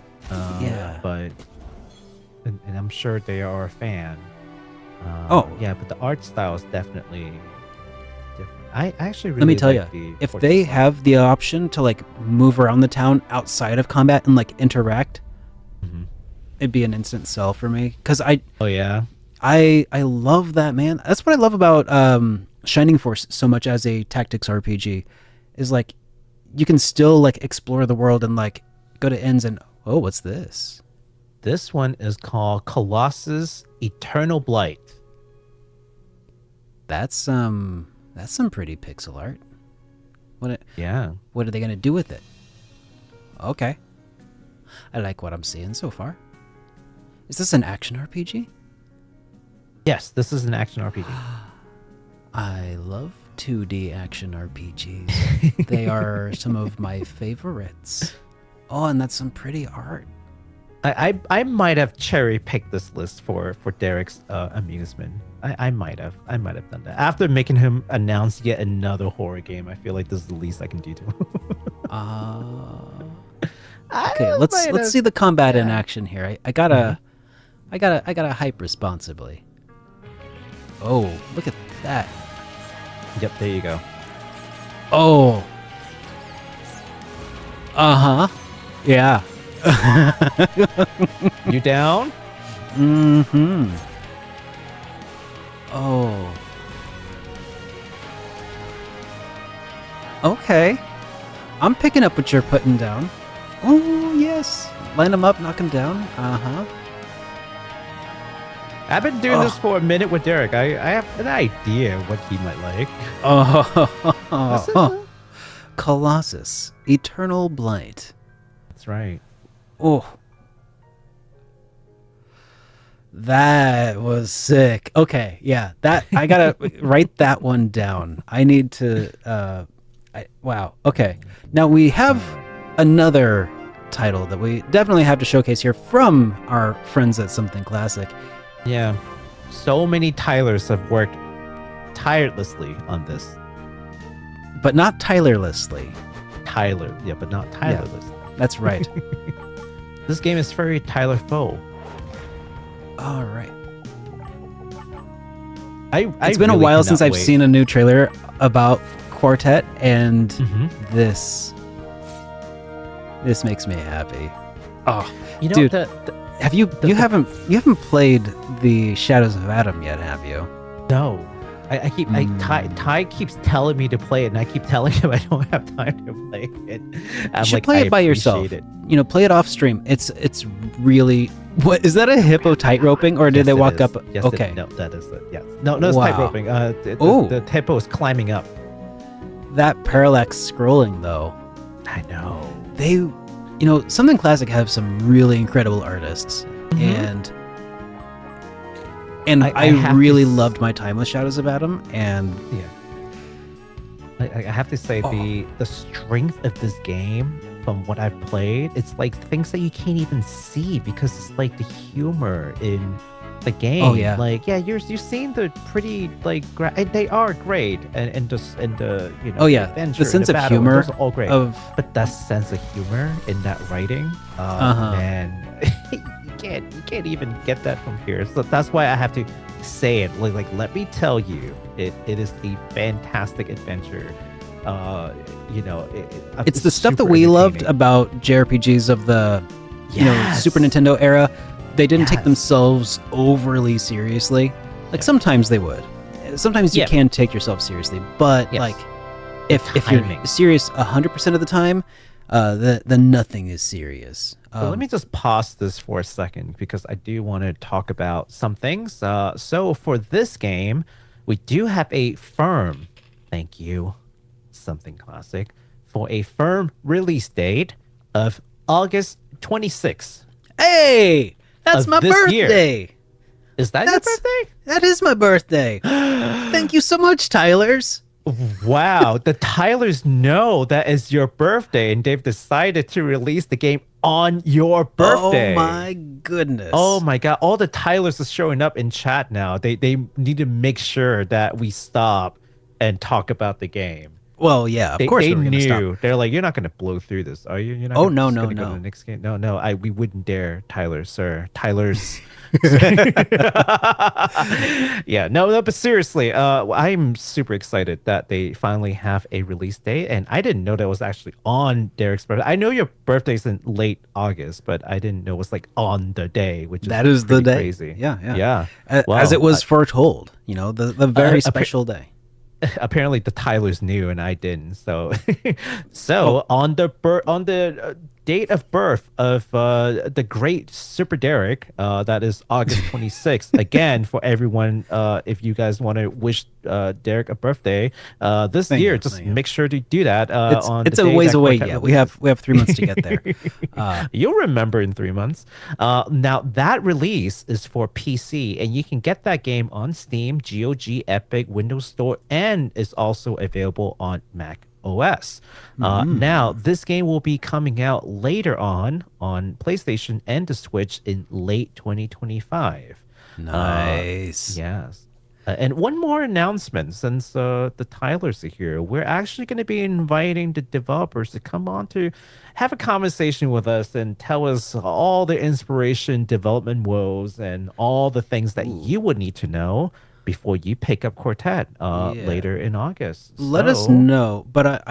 Yeah. but and I'm sure they are a fan. Oh. yeah, but the art style is definitely different. I actually really let me tell like you, the if Quartet they style. have the option to like move around the town outside of combat and like interact, Mhm. it'd be an instant sell for me. Because Oh yeah, I love that, man. That's what I love about Shining Force so much as a tactics RPG, is like you can still like explore the world and like go to ends and oh, what's this? this one is called Colossus Eternal Blight. That's some pretty pixel art. Yeah. What are they gonna do with it? Okay, I like what I'm seeing so far. Is this an action RPG? Yes, this is an action RPG. I love 2D action RPGs. They are some of my favorites. Oh, and that's some pretty art. I might have cherry picked this list for Derek's amusement. I might have done that after making him announce yet another horror game. I feel like this is the least I can do to him. Okay, let's see the combat in action here. I gotta hype responsibly. Oh, look at that. Yep, there you go. Oh. Uh-huh. Yeah. You down? Mm-hmm. Oh. Okay. I'm picking up what you're putting down. Oh, yes. Line them up, knock them down. Uh-huh. I've been doing this for a minute with Derek. I have an idea what he might like. Oh. Colossus. Eternal Blight. That's right. Oh. That was sick. Okay, yeah. That I gotta write that one down. I need to wow. Okay. Now we have another title that we definitely have to showcase here from our friends at Something Classic. Yeah. So many Tylers have worked tirelessly on this. But not Tylerlessly. Tyler. Yeah, but not Tylerless. That's right. This game is very Tyler Foe. All right. It's been a while since I've seen a new trailer about Quartet, and this makes me happy. Oh, You know, dude, you haven't played the Shadows of Adam yet, have you? no. Ty keeps telling me to play it, and I keep telling him I don't have time to play it. You should play it by yourself. You know, play it off stream. It's really. What is that? A hippo tight-roping, or did they walk up? Yes, okay. no, that is it. Yes. No, it's Wow. tight-roping. The hippo is climbing up. That parallax scrolling, though. I know. Something Classic have some really incredible artists, and I really loved my time with Shadows of Adam, and yeah. I have to say the strength of this game, from what I've played, it's like things that you can't even see because it's like the humor in the game. Oh yeah, like you're seeing the pretty like and they are great, and the the sense of battle, humor those are all great. But that sense of humor in that writing, man, you can't even get that from here. So that's why I have to say it. Like let me tell you, it is a fantastic adventure. It's the stuff that we loved about JRPGs of the Super Nintendo era. They didn't take themselves overly seriously. Like sometimes they would. Sometimes you can take yourself seriously, but like if you're serious 100% of the time, then nothing is serious. So let me just pause this for a second because I do want to talk about some things. So for this game, we do have a firm, thank you, Something Classic, for a firm release date of August 26th. Hey, that's my birthday. Year. Is that your birthday? That is my birthday. Thank you so much, Tylers. Wow, the Tylers know that is your birthday, and they've decided to release the game on your birthday. Oh my goodness. Oh my god! All the Tylers are showing up in chat now. They need to make sure that we stop and talk about the game. Well, yeah, of course They we were gonna knew. stop. They're like, you're not going to blow through this, are you? You're not Oh, gonna, no, just no, gonna go to no. the next game. No. We wouldn't dare, Tyler, sir. Tyler's. Yeah, no, but seriously, I'm super excited that they finally have a release date, and I didn't know that was actually on Derek's birthday. I know your birthday's in late August, but I didn't know it was like on the day, which That is the pretty day. crazy. Yeah. Yeah. As Wow. it was foretold, the very special day. Apparently the Tylers knew and I didn't. So, Oh. on the date of birth of the great Super Derek, that is August 26th. Again, for everyone, if you guys want to wish Derek a birthday this Thank year, you, just thank you. make sure to do that. It's the a day ways that away Quartet yet. releases. We have 3 months to get there. You'll remember in 3 months. Now that release is for PC, and you can get that game on Steam, GOG, Epic, Windows Store, and is also available on Mac OS. Now, this game will be coming out later on PlayStation and the Switch in late 2025. Nice. Yes. And one more announcement, since the Tylers are here, we're actually going to be inviting the developers to come on to have a conversation with us and tell us all the inspiration, development woes, and all the things that you would need to know before you pick up Quartet later in August. Let us know. But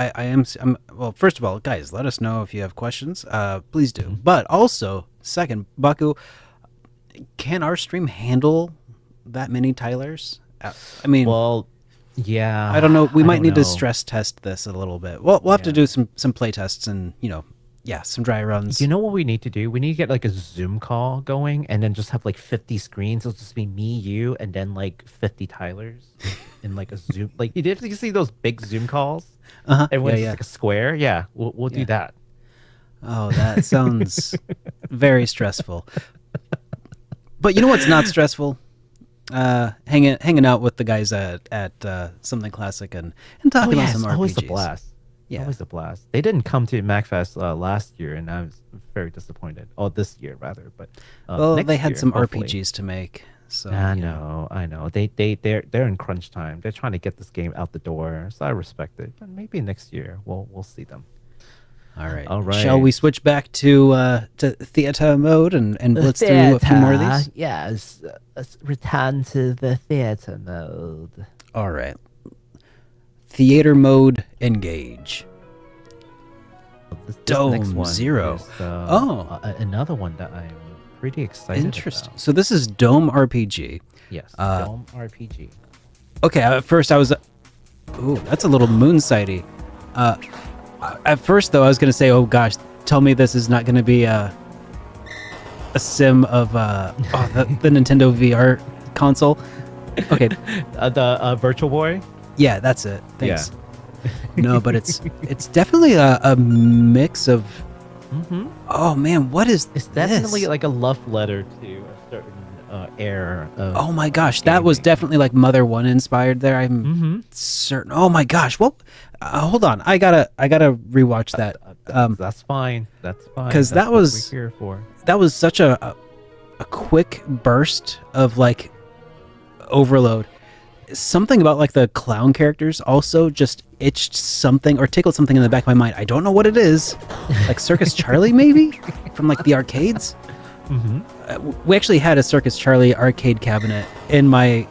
well, first of all, guys, let us know if you have questions. Please do. But also, second, Baku, can our stream handle that many Tylers? I mean, Well, yeah. I don't know. We might don't need to know. stress test this a little bit. We'll have to do some play tests and some dry runs. You know what we need to do? We need to get like a Zoom call going and then just have like 50 screens. It'll just be me, you, and then like 50 Tylers in like a Zoom. Like you see those big Zoom calls? Everyone's just like a square. Yeah, we'll do that. Oh, that sounds very stressful. But you know what's not stressful? Hanging out with the guys at Something Classic and talking about some RPGs. Always a blast. Yeah. Always a blast. They didn't come to MacFest last year, and I was very disappointed. Oh, this year rather. But well, next they had year, some hopefully. RPGs to make. So I know. They're in crunch time. They're trying to get this game out the door. So I respect it. But maybe next year we'll see them. All right. All right. Shall we switch back to theater mode and blitz through a few more of these? Yes. Let's return to the theater mode. All right. Theater mode, engage. This Dome next one Zero. is, another one that I'm pretty excited Interesting. about. So this is Dome RPG. Yes, Dome RPG. Okay, at first I was... Ooh, that's a little moonsighty. At first, though, I was going to say, oh gosh, tell me this is not going to be a sim of the Nintendo VR console. Okay. The Virtual Boy? Yeah, that's it. Thanks. Yeah. No, but it's definitely a mix of... Oh, man, what is It's definitely this? like a love letter to a certain era of... Oh my gosh, that was gaming. definitely like Mother 1 inspired there. I'm certain. Oh my gosh. Well, hold on. I gotta rewatch that. That's fine. That's fine. 'cause That's that what was- we're here for. That was such a quick burst of like overload. Something about like the clown characters also just itched something or tickled something in the back of my mind. I don't know what it is. Like Circus Charlie maybe from like the arcades. We actually had a Circus Charlie arcade cabinet in my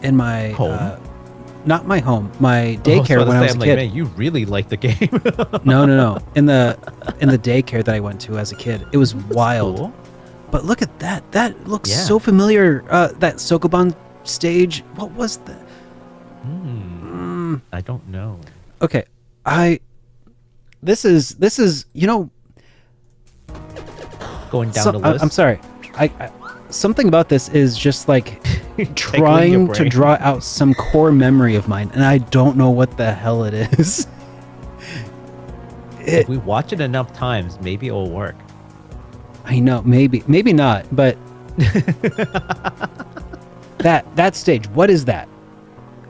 Home? not my home, my daycare So when I was a I'm kid. like, man, you really like the game. No. In the daycare that I went to as a kid, it was wild. Cool. But look at that. That looks Yeah. so familiar. That Sokoban stage. What was that? I don't know. Okay, This is Going down the list. I'm sorry. I something about this is just like your trying to brain. draw out some core memory of mine, and I don't know what the hell it is. If we watch it enough times, maybe it'll work. I know, maybe not, but that stage. What is that?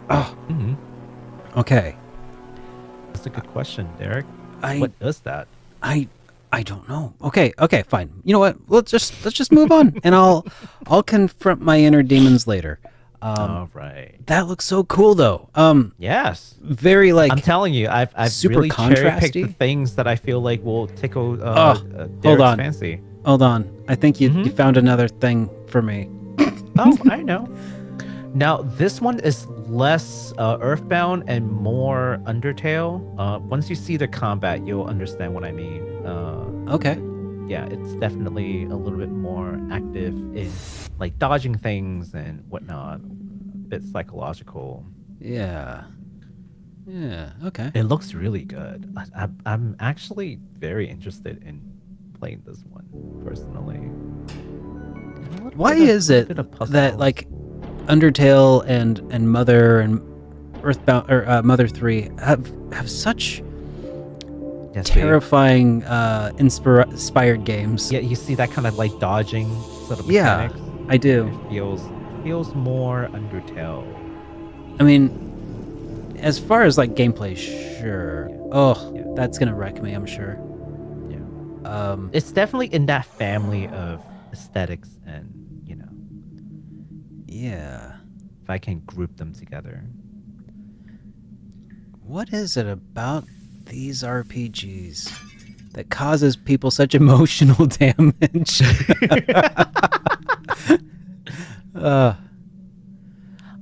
Oh, Okay. That's a good question, Derek. I What is that? I I don't know. Okay, fine. You know what? Let's just move on, and I'll confront my inner demons later. All right. That looks so cool, though. Yes. Very like I'm telling you, I've super really cherry-picked the contrasty. things that I feel like will tickle hold Derek's on. fancy. Hold on. I think you found another thing for me. Oh, I know. Now, this one is less Earthbound and more Undertale. Once you see the combat, you'll understand what I mean. Okay. Yeah, it's definitely a little bit more active in like dodging things and whatnot. A bit psychological. Yeah. Okay. It looks really good. I'm actually very interested in playing this one personally. Why is it that like Undertale and Mother and Earthbound or Mother 3 have such terrifying inspired games? Yeah, you see that kind of like dodging sort of Yeah, mechanics. I do. It feels more Undertale. I mean, as far as like gameplay, sure. Yeah. Oh, Yeah. that's gonna wreck me, I'm sure. Yeah. It's definitely in that family of aesthetics and, Yeah. if I can group them together. What is it about these RPGs that causes people such emotional damage?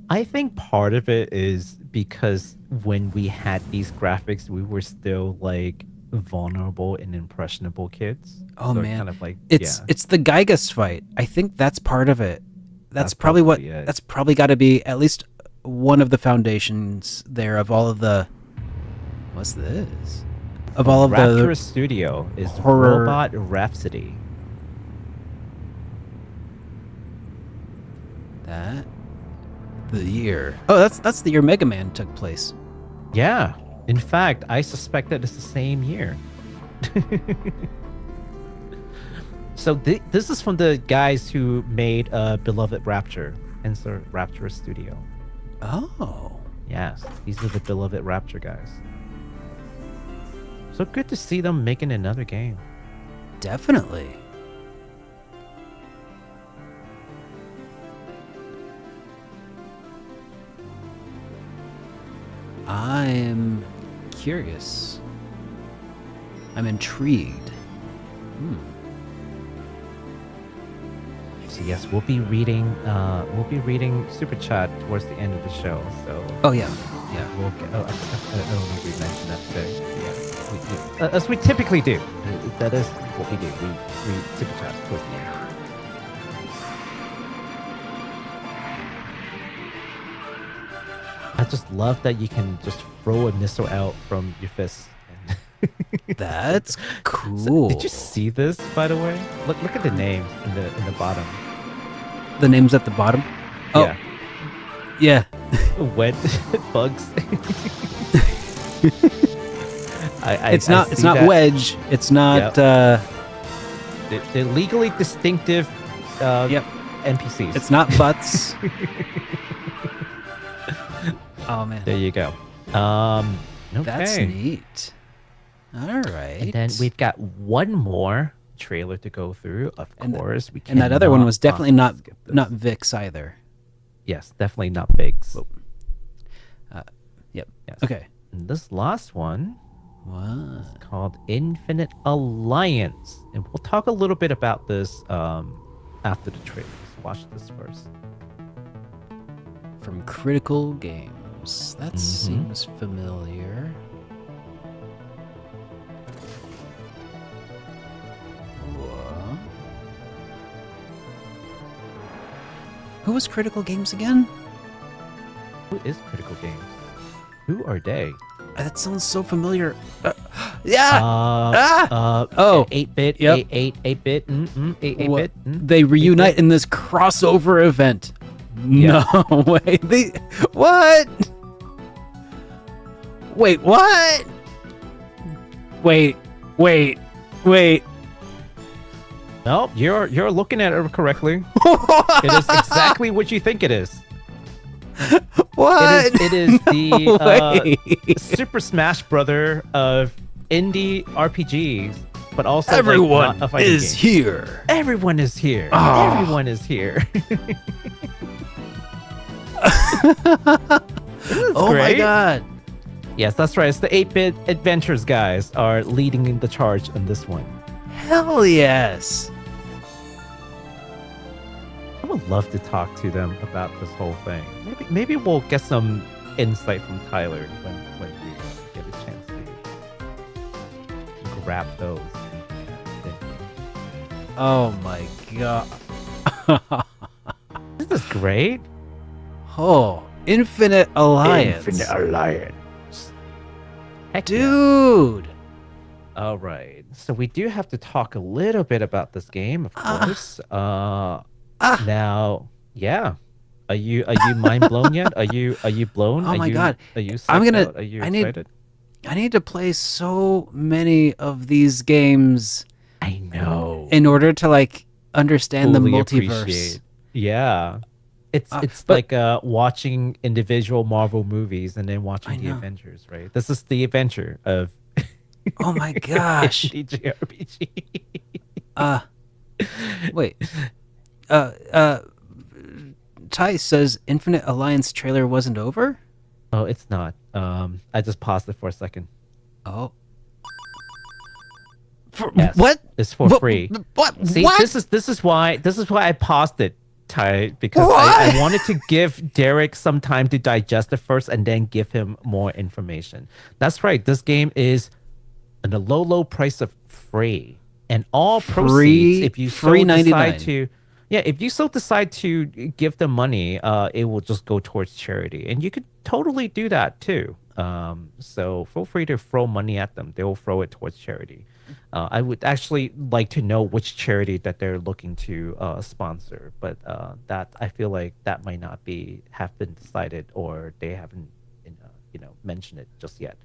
I think part of it is because when we had these graphics, we were still like vulnerable and impressionable kids. Oh, So it man. kind of like It's the Gygas fight. I think that's part of it. That's probably what. probably it. That's probably got to be at least one of the foundations there of all of the. What's this? Of all of Rapture the Studio is horror- Robot Rhapsody. that the year. Oh, that's the year Mega Man took place. Yeah. In fact, I suspect that it's the same year. So this is from the guys who made Beloved Rapture, Insert Rapture Studio. Oh. Yes, these are the Beloved Rapture guys. So good to see them making another game. Definitely. I'm curious. I'm intrigued. So yes, we'll be reading Super Chat towards the end of the show. So Oh yeah. we'll get. I don't think we mentioned that today. Yeah, as we typically do. That is what we do. We read Super Chat towards the end. I just love that you can just throw a missile out from your fist. That's cool. Did you see this, by the way? Look at the names in the bottom. The names at the bottom? Oh. Yeah. Yeah. Wet bugs. It's not Wedge. It's not They're legally distinctive Yep. NPCs. It's not Butts. Oh man. There you go. Okay. That's neat. All right. And then we've got one more trailer to go through. Of course, we can. And that other one was definitely not Not Vix either. Yes, definitely not Bigs. Yep. Yes. Okay. And this last one Wow. is called Infinite Alliance, and we'll talk a little bit about this after the trailers. Watch this first. From Critical Games. That seems familiar. What? Who was Critical Games again? Who is Critical Games? Who are they? That sounds so familiar. Yeah. Oh. 8-bit. Yep. 8-bit. 8-bit. What? They reunite in this crossover event. Yeah. No way. What? Wait, what? Wait. No, you're looking at it correctly. It is exactly what you think it is. What? It is the No way. Super Smash Brother of indie RPGs but also like, Everyone not a fighting is game. here. Everyone is here. Oh. Everyone is here. Oh my god. Yes, that's right. It's the 8-bit adventures guys are leading in the charge on this one. Hell yes. I would love to talk to them about this whole thing. Maybe we'll get some insight from Tyler when we get a chance to grab those. Oh my god. This is great. Oh, Infinite Alliance. Alliance. Heck yeah. Dude. All right. So we do have to talk a little bit about this game, of course. Now, yeah. Are you mind blown yet? Are you blown? Oh my god. Are you I'm gonna out? Are you I excited? need to play so many of these games I know. in order to like understand Fully the multiverse. appreciate. Yeah. It's but- like watching individual Marvel movies and then watching I the know. Avengers, right? This is the adventure of Oh my gosh. JRPG. Wait. Ty says Infinite Alliance trailer wasn't over? Oh, it's not. I just paused it for a second. Oh. Yes, What? It's for What- free. What? See, What? this is why I paused it, Ty, because I wanted to give Derek some time to digest it first and then give him more information. That's right. This game is at a low price of free, and all proceeds, if you so free decide $99. to, if you so decide to give them money, it will just go towards charity, and you could totally do that too. So feel free to throw money at them; they will throw it towards charity. I would actually like to know which charity that they're looking to sponsor, but that I feel like that might not have been decided, or they haven't, mentioned it just yet.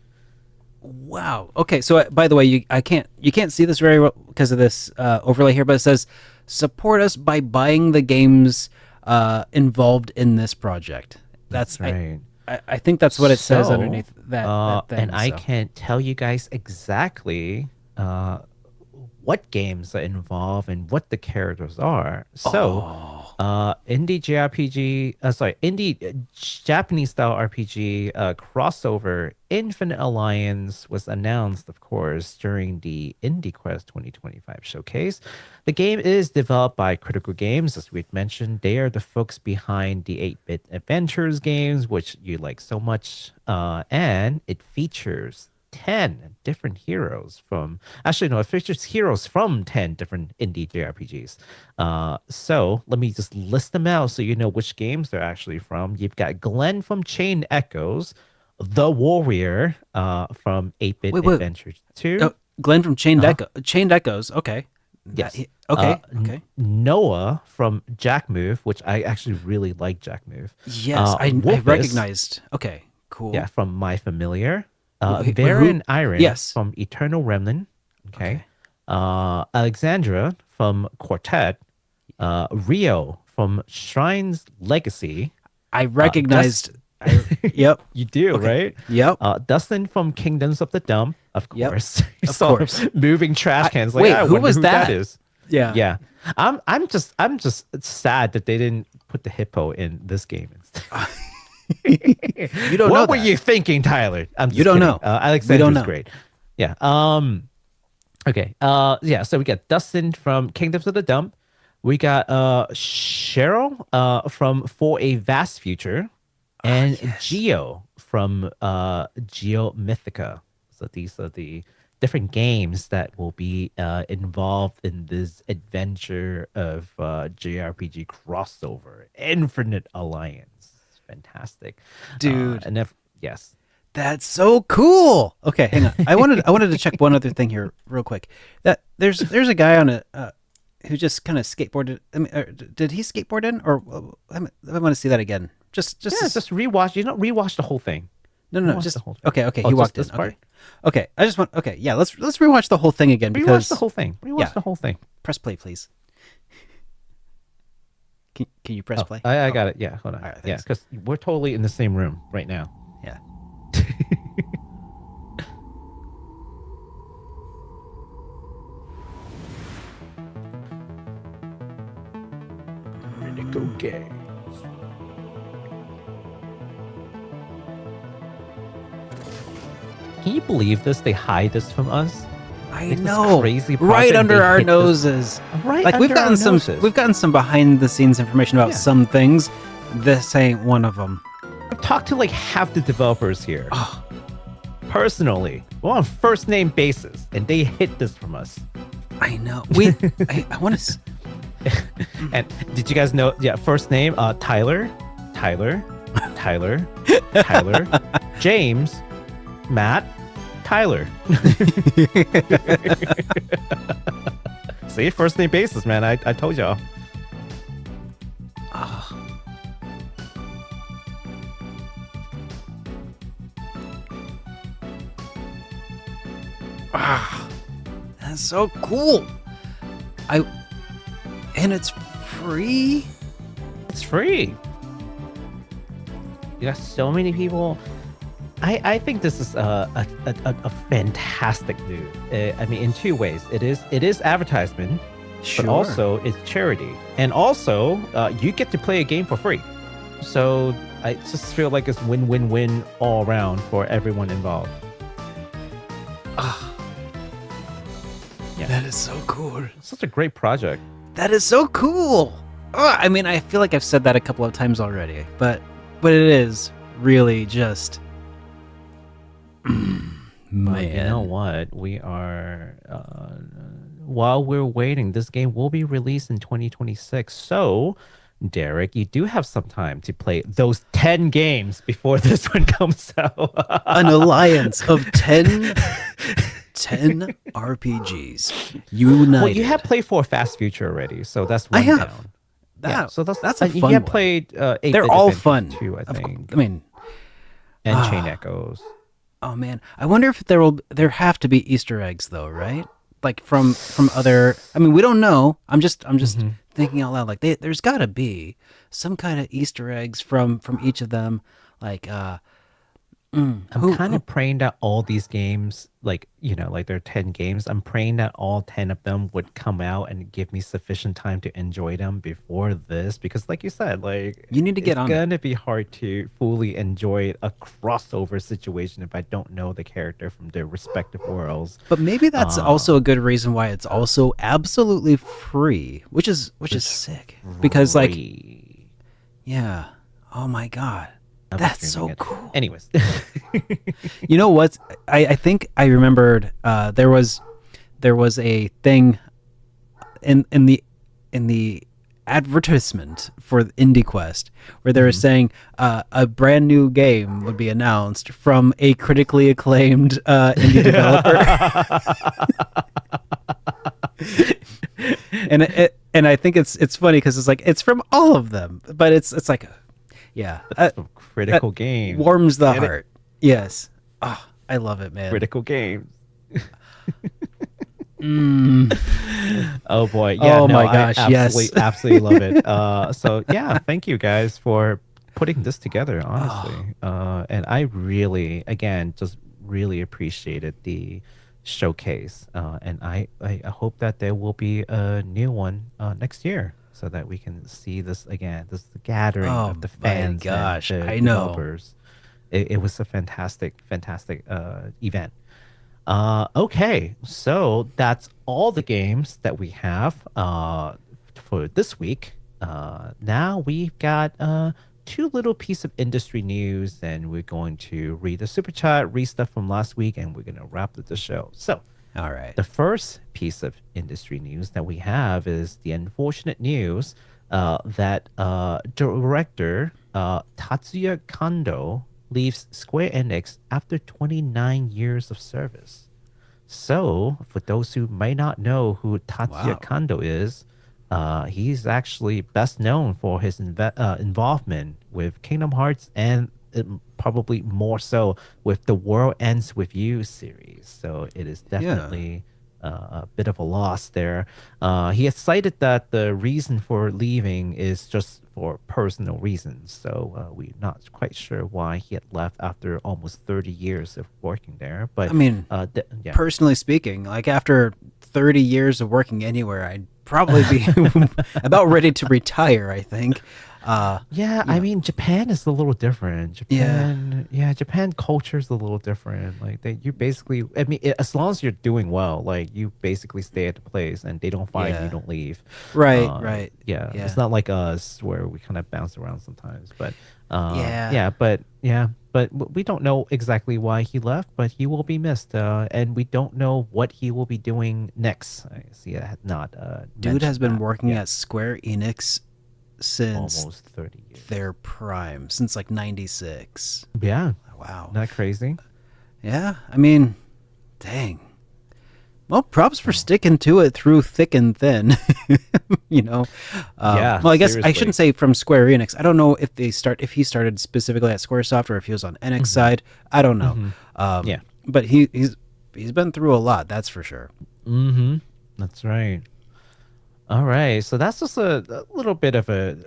Wow. Okay. So by the way, you can't see this very well because of this overlay here, but it says support us by buying the games involved in this project. That's right. I think that's what it says So, underneath that thing. And I so. can't tell you guys exactly what games are involved and what the characters are. So, indie Japanese style RPG crossover Infinite Alliance was announced, of course, during the IndieQuest 2025 showcase. The game is developed by Critical Games, as we'd mentioned. They are the folks behind the 8-bit adventures games, which you like so much, and it features 10 different heroes it features heroes from 10 different indie JRPGs. So let me just list them out so you know which games they're actually from. You've got Glenn from Chain Echoes, The Warrior from 8-bit Wait. Adventures 2. Oh, Glenn from Chained Echoes. Okay. Yes. Okay. Okay. Noah from Jack Move, which I actually really like Jack Move. Yes, I Wolfus, recognized. Okay. Cool. Yeah, from My Familiar. Wait, Baron who? Iron Yes. from Eternal Remnant. Okay. Alexandra from Quartet. Rio from Shrine's Legacy. I recognized. Yep. You do, right? Yep. Dustin from Kingdoms of the Dump, of Yep. course. Of So, course. moving trash cans. Like, wait, I who wonder was who that? is. Yeah. Yeah. I'm just sad that they didn't put the hippo in this game instead. You don't know What were that. you thinking, Tyler? I'm just You don't kidding. know. Alexandra's We don't know. great. Yeah. Okay. Yeah. So we got Dustin from Kingdoms of the Dump. We got Cheryl from For a Vast Future, and Geo from Geo Mythica. So these are the different games that will be involved in this adventure of JRPG crossover, Infinite Alliance. Fantastic, Dude. And if yes, That's so cool. Okay, hang on. I wanted to check one other thing here real quick. That there's a guy on a who just kind of skateboarded. I mean, did he skateboard in, or I want to see that again. Just rewatch. You don't rewatch the whole thing. no, rewatch just the whole thing. okay. Oh, He just walked this in. part? Okay. I just want. Okay, yeah. Let's rewatch the whole thing again Rewatch because the whole thing. Rewatch yeah. the whole thing. Press play, please. Can you press play? I got it. Yeah, hold on. All right, Yeah, thanks. because we're totally in the same room right now. Yeah. Critical games. Can you believe this? They hide this from us. I Like this know, crazy right project, under they our hit this- noses. Right Like we've under our gotten noses. we've gotten some behind the scenes information about Yeah. some things. This ain't one of them. I've talked to like half the developers here. Oh, Personally, well, on first name basis, and they hit this from us. I know. I want to. And did you guys know? Yeah, first name, Tyler, James, Matt, Tyler. See, first name basis, man. I told y'all. That's so cool. And it's free. It's free. You got so many people. I think this is a fantastic move. I mean, in two ways. It is advertisement, Sure. but also it's charity, and also you get to play a game for free. So I just feel like it's win-win-win all around for everyone involved. Yeah. That is so cool. It's such a great project. That is so cool. I mean, I feel like I've said that a couple of times already, but it is really just. But you know what? We are while we're waiting, this game will be released in 2026. So, Derek, you do have some time to play those 10 games before this one comes out. An alliance of 10 RPGs united. Well, you have played for Fast Future already, so that's one I have. down. Yeah, So that's a you fun have one. played 8 They're all fun too, I Of think. I mean, And Chain Echoes. oh man, I wonder if there have to be Easter eggs though, right? Like from other. I mean, we don't know. I'm just thinking out loud. Like there's got to be some kind of Easter eggs from each of them. Like I'm kind of praying that all these games, like, you know, like there are 10 games, I'm praying that all 10 of them would come out and give me sufficient time to enjoy them before this. Because like you said, like, You need to get it's on it. going to be hard to fully enjoy a crossover situation if I don't know the character from their respective worlds. But maybe that's also a good reason why it's also absolutely free, which is sick. Because like, Free. yeah, oh my god, I'll be that's streaming so it. cool. Anyways. You know what? I think I remembered there was a thing in the advertisement for IndieQuest where they were saying a brand new game would be announced from a critically acclaimed indie developer. and I think it's funny because it's like it's from all of them, but it's like yeah, Critical game. warms the Get it? heart. Yes. Oh, I love it, man. Critical games. Oh boy! Yeah, Oh no, my gosh, I yes. absolutely love it. So yeah, thank you guys for putting this together. Honestly, and I really, again, just really appreciated the showcase. And I hope that there will be a new one next year, so that we can see this again. This gathering Oh of the my fans. gosh, and the I know. developers. It was a fantastic event. Okay, so that's all the games that we have for this week. Now we've got two little piece of industry news, and we're going to read the super chat, read stuff from last week, and we're going to wrap up the show. So, All right. the first piece of industry news that we have is the unfortunate news that director Tatsuya Kando leaves Square Enix after 29 years of service. So, for those who may not know who Tatsuya Kando is, he's actually best known for his involvement with Kingdom Hearts and probably more so with the World Ends With You series. So it is definitely a bit of a loss there. He has cited that the reason for leaving is just for personal reasons. So we're not quite sure why he had left after almost 30 years of working there. But I mean, yeah. personally speaking, like after 30 years of working anywhere, I'd probably be about ready to retire, I think. I mean, Japan is a little different. Japan culture is a little different. Like you basically, I mean, as long as you're doing well, like you basically stay at the place and they don't fire you, you don't leave. Right. Yeah, Yeah. it's not like us where we kind of bounce around sometimes. But but we don't know exactly why he left, but he will be missed. And we don't know what he will be doing next. I see that not. Dude has been working at Square Enix since almost 30 years. Their prime, since like 96. Yeah. Wow. Not crazy. Yeah. I mean, dang. Well, props for sticking to it through thick and thin. you know. Well, I guess I shouldn't say from Square Enix. I don't know if he started specifically at SquareSoft or if he was on Enix side. I don't know. But he's been through a lot. That's for sure. That's right. All right, so that's just a little bit of a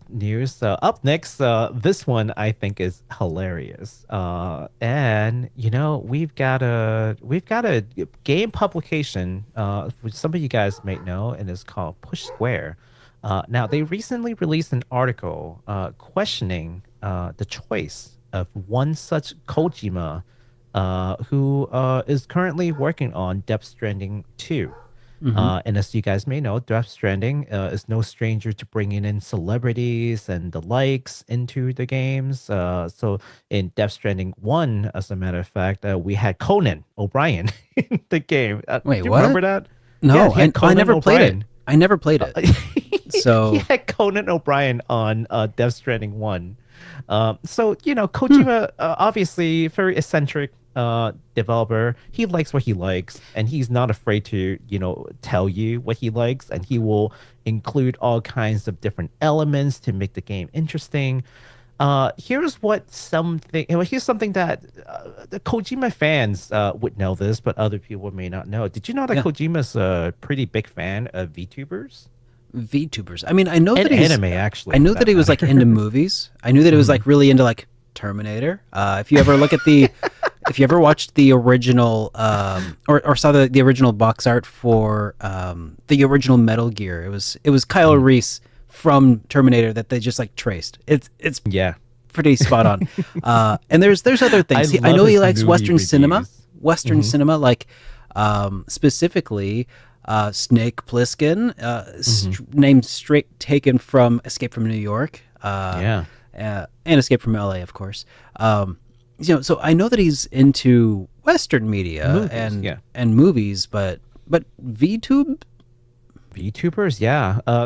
news. Up next, this one I think is hilarious, and you know we've got a game publication, which some of you guys may know, and it's called Push Square. Now they recently released an article questioning the choice of one such Kojima, who is currently working on Death Stranding 2. And as you guys may know, Death Stranding is no stranger to bringing in celebrities and the likes into the games. So in Death Stranding 1, as a matter of fact, we had Conan O'Brien in the game. Wait, do you what? remember that? No, I never played it. I never played it. So he had Conan O'Brien on Death Stranding 1. So, you know, Kojima, obviously very eccentric developer. He likes what he likes, and he's not afraid to, you know, tell you what he likes, and he will include all kinds of different elements to make the game interesting. Here's something that the Kojima fans would know this, but other people may not know. Did you know that Kojima's a pretty big fan of VTubers? VTubers. I mean, I know that he's anime actually. I knew that he was like into movies. I knew that he was like really into like Terminator. If you ever look at if you ever watched the original or saw the original box art for the original Metal Gear, it was Kyle Reese from Terminator that they just like traced. It's pretty spot on. And there's other things. I know he likes Western cinema. Western cinema, like specifically Snake Plissken, name straight taken from Escape from New York. And Escape from LA, of course. You know, so I know that he's into Western media and movies, but VTubers,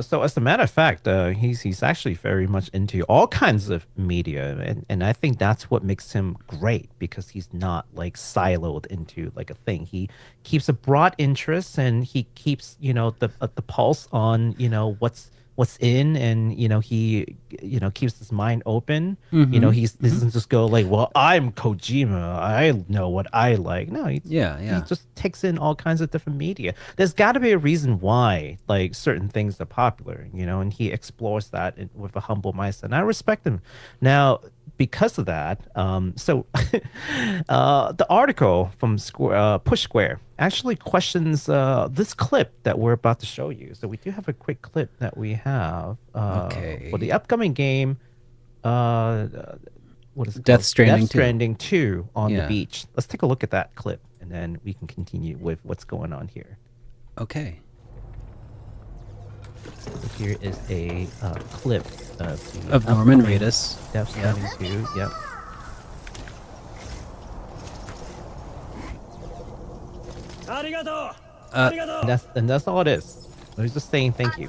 so as a matter of fact, he's actually very much into all kinds of media, and I think that's what makes him great, because he's not like siloed into like a thing. He keeps a broad interest, and he keeps, you know, the pulse on, you know, what's in, and you know, he, you know, keeps his mind open. You know, he doesn't just go like, well, I'm Kojima, I know what I like. No, he just takes in all kinds of different media. There's got to be a reason why like certain things are popular, you know, and he explores that with a humble mindset, and I respect him. Now, because of that, the article from Push Square actually questions this clip that we're about to show you. So we do have a quick clip that we have for the upcoming game. What is it? Death Stranding 2. Death Stranding 2 on the beach. Let's take a look at that clip, and then we can continue with what's going on here. Okay. So here is a clip of Norman Reedus. Death Stranding 2. Yep. And that's all it is. He's just saying thank you.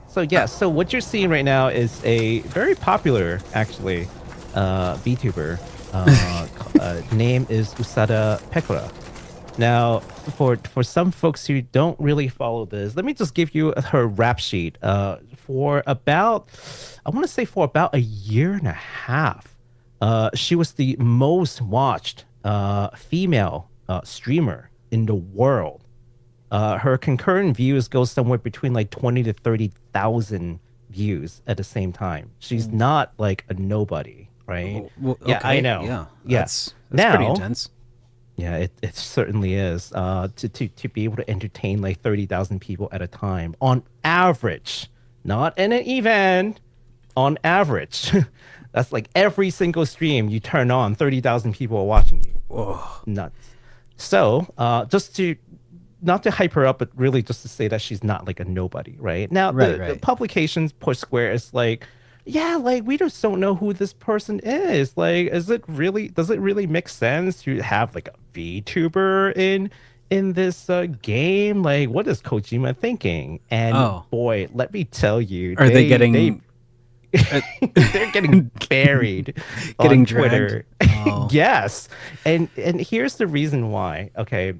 So so what you're seeing right now is a very popular, actually, VTuber. Name is Usada Pekora. Now, for some folks who don't really follow this, let me just give you her rap sheet. For about a year and a half, she was the most watched female streamer in the world. Her concurrent views go somewhere between like 20 to 30,000 views at the same time. She's not like a nobody, right? Well, Yeah, okay. I know. Yeah, Yes. that's pretty intense. Yeah, it certainly is. To be able to entertain like 30,000 people at a time on average, not in an event, on average. That's like every single stream you turn on, 30,000 people are watching you. Whoa. Nuts. So, just to not to hype her up, but really just to say that she's not like a nobody, right? Now, the publications push Square is like, yeah, like we just don't know who this person is. Like, does it really make sense to have like a VTuber in this game? Like, what is Kojima thinking? And boy, let me tell you, they getting they're getting buried getting on Twitter. Oh. Yes. And here's the reason why. Okay.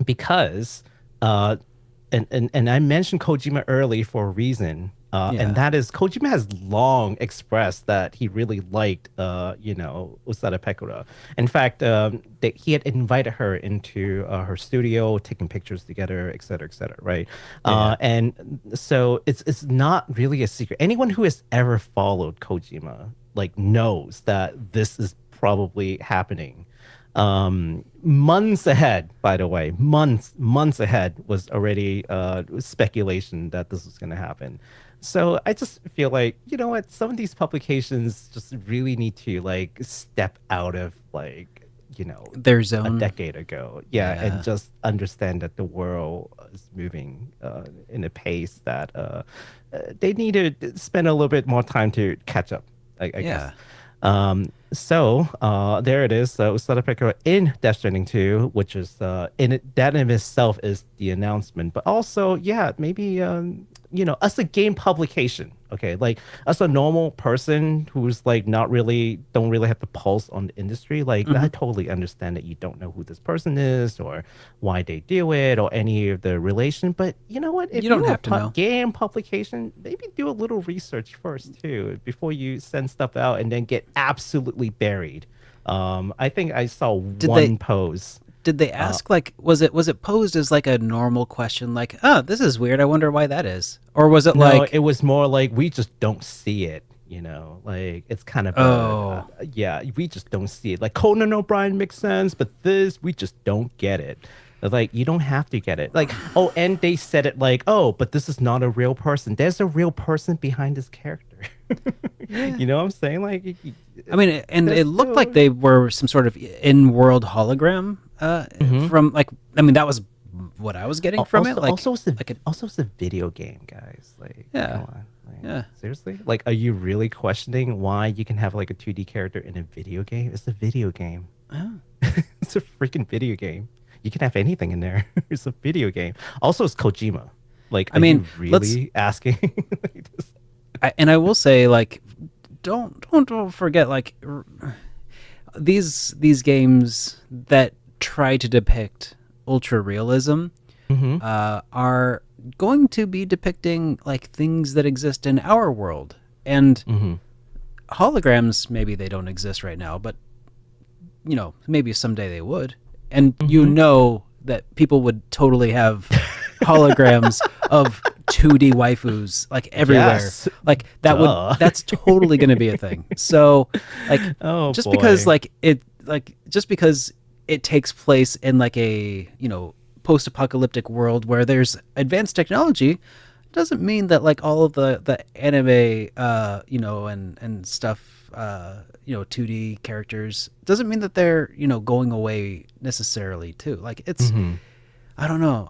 Because and I mentioned Kojima early for a reason. And that is Kojima has long expressed that he really liked Usada Pekora. In fact, he had invited her into her studio, taking pictures together, et cetera, right? And so it's not really a secret. Anyone who has ever followed Kojima like knows that this is probably happening. Months ahead, by the way, months ahead was already speculation that this was going to happen. So I just feel like, you know what, some of these publications just really need to like step out of like, you know, their zone a decade ago. And just understand that the world is moving in a pace that they need to spend a little bit more time to catch up, I guess. So there it is. So Usada Pekora in Death Stranding 2, which is that in itself is the announcement. But also, maybe as a game publication, okay, like as a normal person who's like don't really have the pulse on the industry, like I totally understand that you don't know who this person is or why they do it or any of the relation. But you know what? If you don't have to know. Game publication, maybe do a little research first too before you send stuff out and then get absolutely buried. I think I saw one pose. Did they ask like was it posed as like a normal question like, oh, this is weird, I wonder why that is? Or was it it was more like we just don't see it, you know, like it's kind of we just don't see it. Like Conan O'Brien makes sense, but this we just don't get it. Like you don't have to get it. Like and they said it like, oh, but this is not a real person. There's a real person behind this character. You know what I'm saying? Like, I mean, and it looked like they were some sort of in-world hologram from like. I mean, that was what I was getting from it. Like, also, it's a video game, guys. Like, come on. Like, seriously? Like, are you really questioning why you can have like a 2D character in a video game? It's a video game. It's a freaking video game. You can have anything in there. It's a video game. Also, it's Kojima. Like, I mean, you really asking? Like this? And I will say, like, don't forget, like, these games that try to depict ultra realism are going to be depicting like things that exist in our world, and holograms. Maybe they don't exist right now, but you know, maybe someday they would. And you know that people would totally have holograms of 2D waifus like everywhere. Yes. Like that's totally going to be a thing. So like because it takes place in like a, you know, post-apocalyptic world where there's advanced technology doesn't mean that like all of the anime you know and stuff 2D characters doesn't mean that they're, you know, going away necessarily too. Like it's I don't know.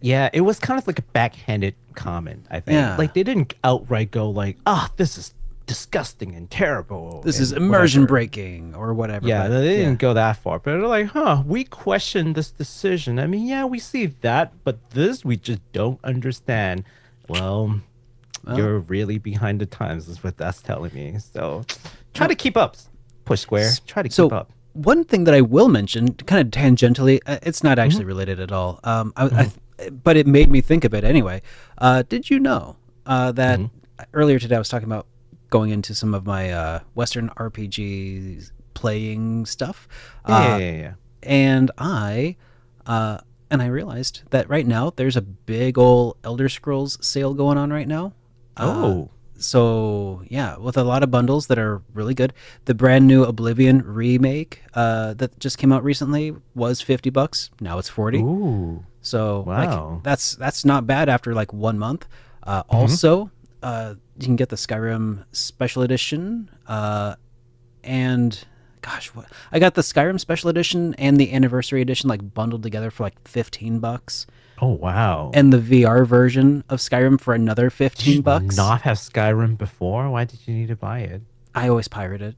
It was kind of like a backhanded comment, I think. Yeah. Like they didn't outright go like, this is disgusting and terrible. This is immersion breaking or whatever. Yeah, they didn't go that far. But they're like, we question this decision. I mean, we see that, but this we just don't understand. Well, you're really behind the times is what that's telling me. So try to keep up. Push Square. Try to keep up. One thing that I will mention, kind of tangentially, it's not actually related at all, but it made me think of it anyway. Did you know that earlier today I was talking about going into some of my Western RPG playing stuff? And I realized that right now there's a big old Elder Scrolls sale going on right now. So yeah, with a lot of bundles that are really good. The brand new Oblivion remake that just came out recently was $50. Now it's 40. Ooh, So wow. like that's not bad after like 1 month. Also, you can get the Skyrim Special Edition, and gosh, what I got the Skyrim Special Edition and the Anniversary Edition like bundled together for like $15, Oh, wow. and the VR version of Skyrim for another Did you $15. not have Skyrim before? Why did you need to buy it? I always pirate it.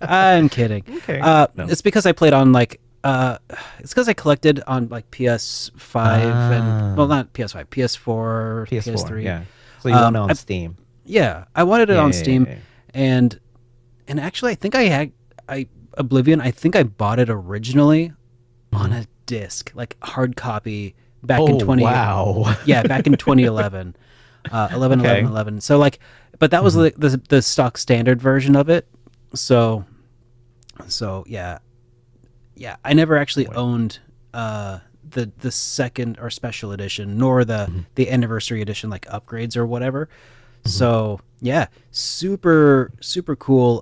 I'm kidding. Okay. No. It's because I played on like it's because I collected on like PS5 and well, not PS5, PS4, PS4, PS3. yeah. So you want it on I- Steam. Yeah, I wanted it on Yeah, Steam, yeah, yeah. and actually, I think I Oblivion. I think I bought it originally on a disc, like hard copy, back in 20. Wow. Yeah, back in 2011, 11, Okay. 11, 11. So like, but that was the stock standard version of it. So yeah. I never actually owned the second or special edition, nor the anniversary edition, like upgrades or whatever. So yeah, super cool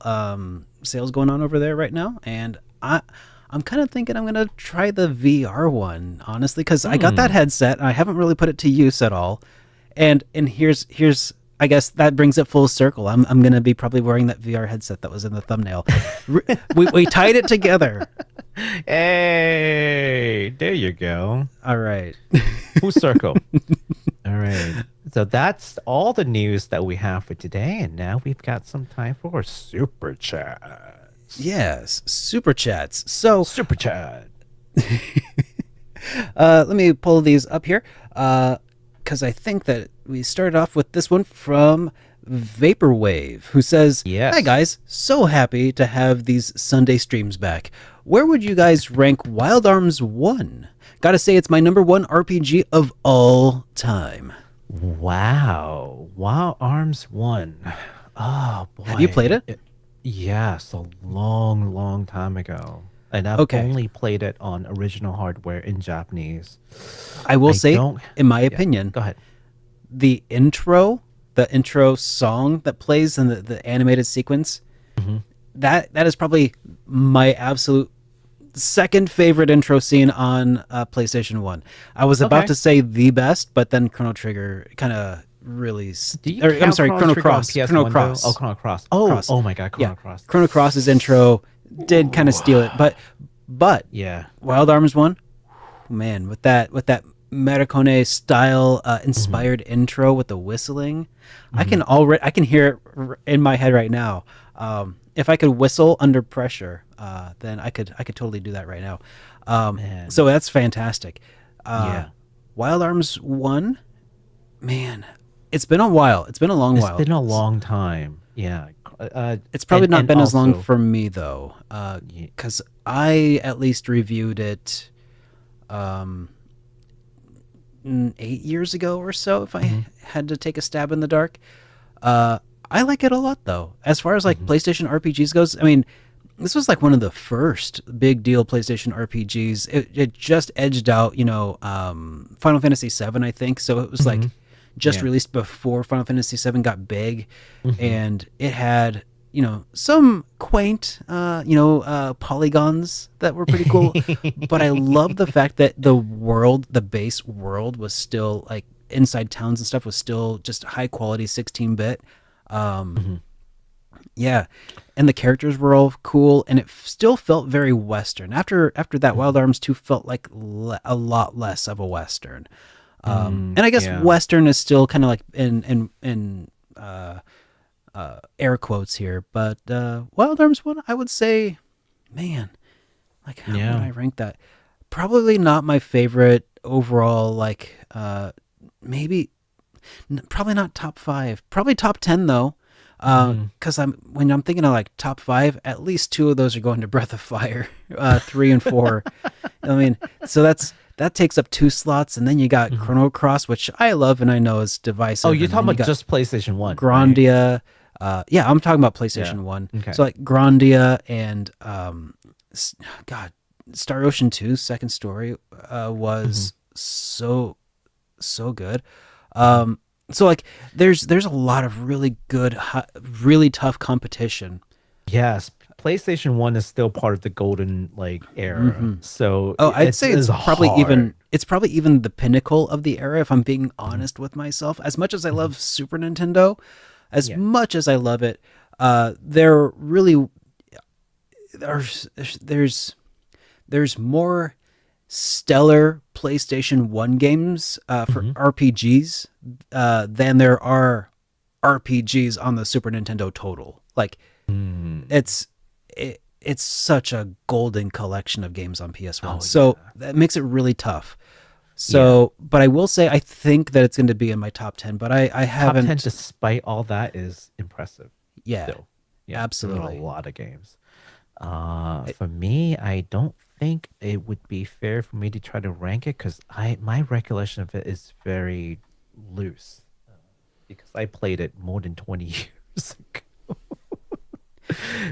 sales going on over there right now, and I'm kind of thinking I'm gonna try the VR one, honestly, because I got that headset and I haven't really put it to use at all, and here's I guess that brings it full circle. I'm gonna be probably wearing that VR headset that was in the thumbnail. we tied it together. Hey, there you go. All right. Full circle. All right. So that's all the news that we have for today. And now we've got some time for super chat. Yes, super chats. So Super chat. let me pull these up here because I think that we started off with this one from Vaporwave, who says, Yes. "Hi guys, so happy to have these Sunday streams back. Where would you guys rank Wild Arms 1? Gotta say it's my number 1 RPG of all time." Wow. Wow Arms 1. Oh, boy. Have you played it? Yes, a long time ago. And I've Okay. only played it on original hardware in Japanese. I will say, don't- in my Yeah, opinion, Go ahead. the intro song that plays in the animated sequence, that is probably my absolute second favorite intro scene on PlayStation 1. I was about Okay. to say the best, but then Chrono Trigger kind of really I'm count sorry, Chrono Trigger on Cross. PS1 Chrono though? Cross. Oh, Chrono Cross. Oh, Cross. oh my God, Chrono Yeah. Cross. Chrono Cross's intro did kind of steal it, but Yeah. Wild Arms 1, man, with that Maricone style inspired intro with the whistling, I can hear it in my head right now. If I could whistle under pressure, then I could totally do that right now. Man. So that's fantastic. Yeah. Wild Arms 1, man, it's been a while. It's been a long while. It's been a long time. Yeah. It's probably not and been as long also- for me though, because I at least reviewed it 8 years ago or so. If I had to take a stab in the dark, I like it a lot though. As far as like PlayStation RPGs goes, I mean, this was like one of the first big deal PlayStation RPGs. It just edged out, Final Fantasy VII, I think. So it was like just Yeah. released before Final Fantasy VII got big, and it had some quaint polygons that were pretty cool. But I love the fact that the base world was still like inside towns and stuff was still just high quality 16-bit. Yeah, and the characters were all cool, and it still felt very Western. After that, Wild Arms 2 felt like a lot less of a Western. And I guess yeah. Western is still kind of like in air quotes here, but Wild Arms 1, I would say, man, like how would I rank that? Probably not my favorite overall. Like maybe, probably not top 5. Probably top 10 though. Because when I'm thinking of like top 5, at least 2 of those are going to Breath of Fire, 3 and 4. I mean, so that takes up 2 slots, and then you got Chrono Cross, which I love and I know is divisive. Oh, you're and talking then about you got just PlayStation 1. right? Grandia. Yeah, I'm talking about PlayStation 1. Okay. So like Grandia and Star Ocean 2 Second Story was so so good. So like there's a lot of really good, really tough competition. Yes, PlayStation 1 is still part of the golden like era. So Oh, I'd say it's hard. it's probably even the pinnacle of the era, if I'm being honest with myself. As much as I love Super Nintendo, as Yeah. much as I love it, there really there's more stellar PlayStation 1 games for RPGs than there are RPGs on the Super Nintendo total. Like it's it's such a golden collection of games on PS1. So that makes it really tough. So, but I will say I think that it's going to be in my top 10, but I Top 10 haven't. despite all that is impressive. Yeah, Still. Yeah, absolutely. there's a lot of games. For me, I don't think it would be fair for me to try to rank it because my recollection of it is very loose because I played it more than 20 years ago.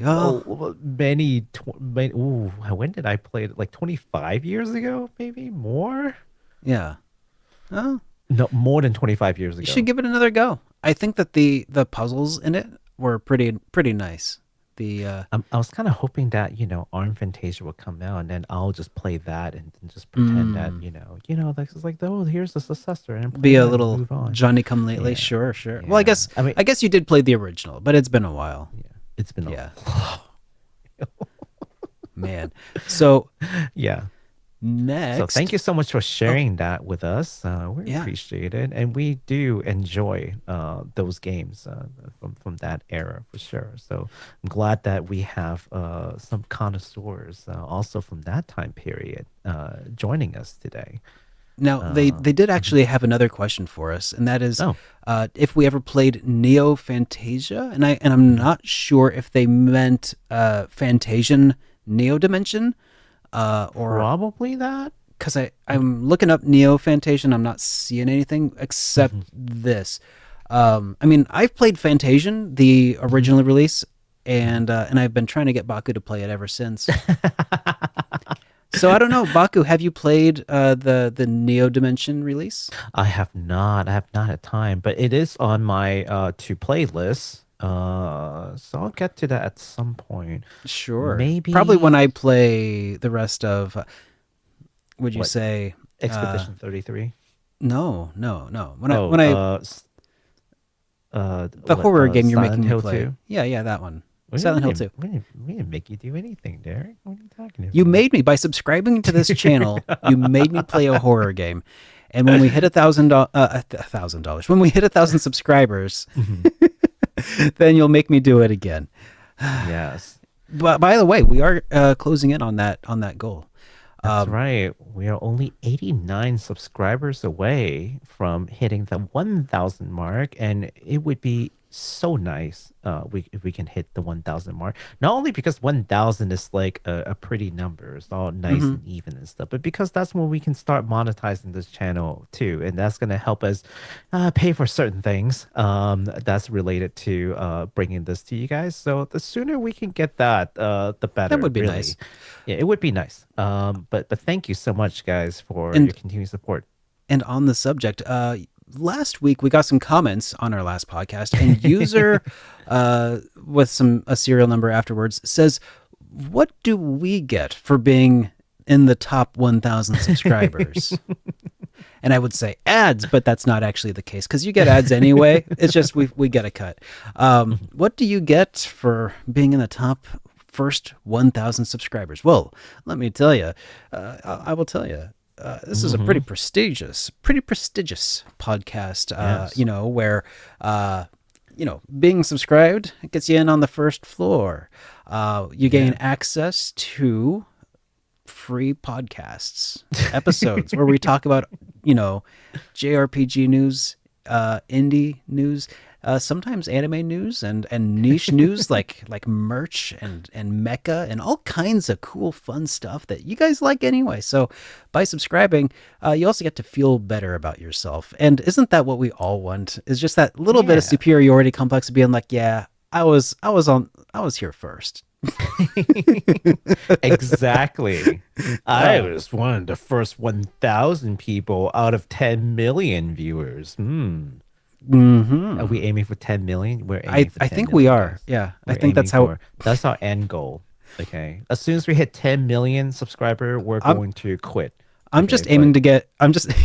Oh, Oh, when did I play it? Like 25 years ago, maybe more? yeah. Oh, No, more than 25 years you ago. should give it another go. I think that the puzzles in it were pretty nice. The I was kind of hoping that Arm Fantasia would come out, and then I'll just play that and just pretend that this is like, oh, here's the successor, and play be a that and little move on. Johnny Come Lately. Yeah, Sure, sure. Well, yeah. I guess you did play the original, but it's been a while. Yeah, it's been Yeah, a man. So yeah. next, So thank you so much for sharing that with us. We Yeah. appreciate it, and we do enjoy those games from that era for sure. So I'm glad that we have some connoisseurs also from that time period joining us today. Now they did actually have another question for us, and that is Oh. if we ever played Neo Fantasia, and I'm not sure if they meant Fantasian Neo Dimension, or Probably that. because I'm looking up Neo Fantasia, and I'm not seeing anything except this. I mean, I've played Fantasian, the original release, and I've been trying to get Baku to play it ever since. So I don't know, Baku, have you played the Neo Dimension release? I have not. I have not had time, but it is on my to play list. So I'll get to that at some point. Sure. Maybe Probably when I play the rest of, would you What? say Expedition 33. No. When Oh, I the what, horror game you're Silent making Hill me play. 2? Yeah, that one. We Silent Hill didn't- 2. We didn't make you do anything, Derek. What are you talking about? You made me by subscribing to this channel. You made me play a horror game, and when we hit $1,000, when we hit 1,000 subscribers, then you'll make me do it again. Yes, But by the way, we are closing in on that goal. that's right. We are only 89 subscribers away from hitting the 1,000 mark, and it would be so nice if we can hit the 1,000 mark. Not only because 1,000 is like a pretty number, it's all nice and even and stuff, but because that's when we can start monetizing this channel too, and that's gonna help us pay for certain things that's related to bringing this to you guys. So the sooner we can get that, the better. That would be really. nice. Yeah, it would be nice. But thank you so much, guys, for And- your continued support. And on the subject, last week we got some comments on our last podcast, and user with a serial number afterwards says, "What do we get for being in the top 1,000 subscribers?" And I would say ads, but that's not actually the case because you get ads anyway. It's just we get a cut. What do you get for being in the top first 1,000 subscribers? Well, let me tell you, I will tell you. This is a pretty prestigious podcast, Yes. where, being subscribed gets you in on the first floor. You gain access to free podcasts, episodes where we talk about, JRPG news, indie news, sometimes anime news and niche news like merch and mecha and all kinds of cool fun stuff that you guys like anyway. So by subscribing, you also get to feel better about yourself. And isn't that what we all want? Is just that little bit of Yeah. superiority complex of being like, yeah, I was here first. Exactly. I was one of the first 1,000 people out of 10 million viewers. Are we aiming for 10 million? We're aiming for I 10 think we million, are. guys. Yeah, I We're think aiming that's how. that's our end goal. Okay. As soon as we hit 10 million subscriber, we're I'm going to quit. I'm Okay, just aiming to get. I'm just as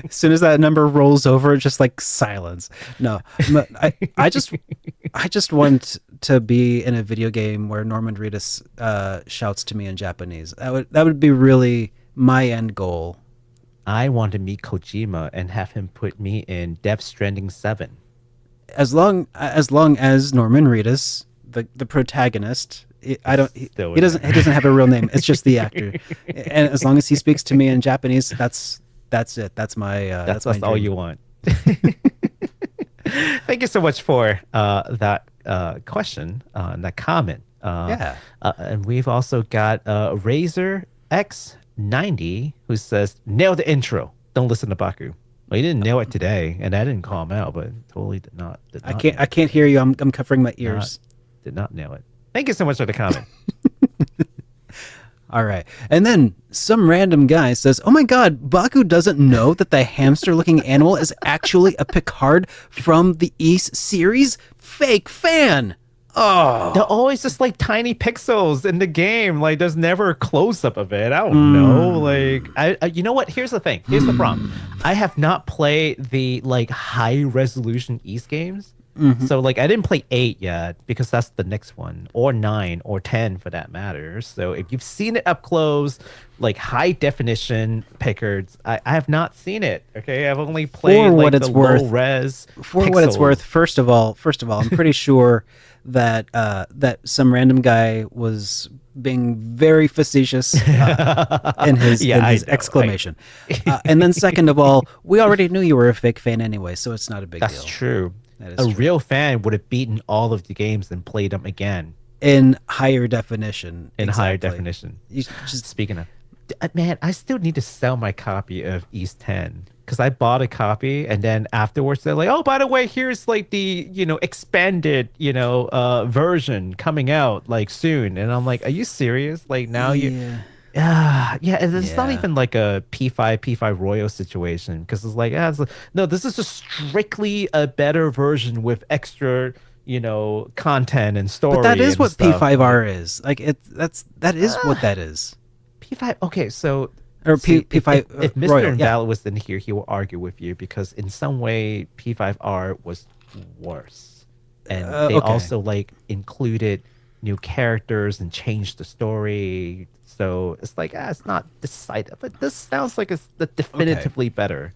soon as that number rolls over, just like silence. No, I just want to be in a video game where Norman Reedus shouts to me in Japanese. That would be really my end goal. I want to meet Kojima and have him put me in Death Stranding 7. As long as Norman Reedus, the protagonist, he doesn't have a real name. It's just the actor, and as long as he speaks to me in Japanese, that's it. That's my That's my all dream. you want. Thank you so much for that question and that comment. Yeah. And we've also got Razor X90 who says, nail the intro. Don't listen to Baku. Well, he didn't nail it today, and I didn't call him out, but totally did not I can't hear you. I'm covering my ears. Did not nail it. Thank you so much for the comment. All right. And then some random guy says, "Oh my God, Baku doesn't know that the hamster-looking animal is actually a Pikkard from the East series? Fake fan." Oh. They're always just like tiny pixels in the game. Like there's never a close up of it. I don't know. Like I you know what? Here's the thing. Here's the problem. I have not played the like high resolution East games. So like I didn't play 8 yet because that's the next one, or 9 or 10 for that matter. So if you've seen it up close, like high definition Pickards, I have not seen it. Okay, I've only played like the low res. For what it's worth, first of all, I'm pretty sure that that some random guy was being very facetious in his exclamation. And then second of all, we already knew you were a fake fan anyway, so it's not a big deal. That's true. That is a true. Real fan would have beaten all of the games and played them again in higher definition. Higher definition. You just Speaking of, man, I still need to sell my copy of East 10 because I bought a copy and then afterwards they're like, oh, by the way, here's like the expanded version coming out like soon, and I'm like, are you serious? Like now it's not even like a P5 Royal situation because it's like, no, this is just strictly a better version with extra content and story. But that is what stuff. P5R is. Like that is what that is. P5. Okay, so or P5 if Mr. Royal, Invalid was in here, he will argue with you because in some way P5R was worse, and they also like included new characters and changed the story. So it's like it's not decided, but this sounds like it's definitively better.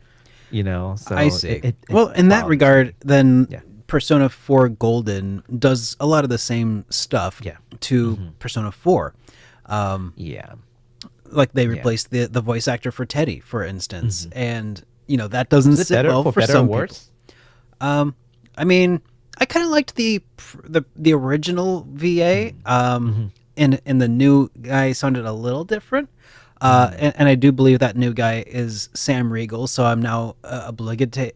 So I see. Well, in that regard, then Persona 4 Golden does a lot of the same stuff to Persona 4. Like they replaced the voice actor for Teddy, for instance, and that doesn't sit well for some people. I mean, I kind of liked the original VA. And the new guy sounded a little different. And I do believe that new guy is Sam Riegel, so I'm now obligated,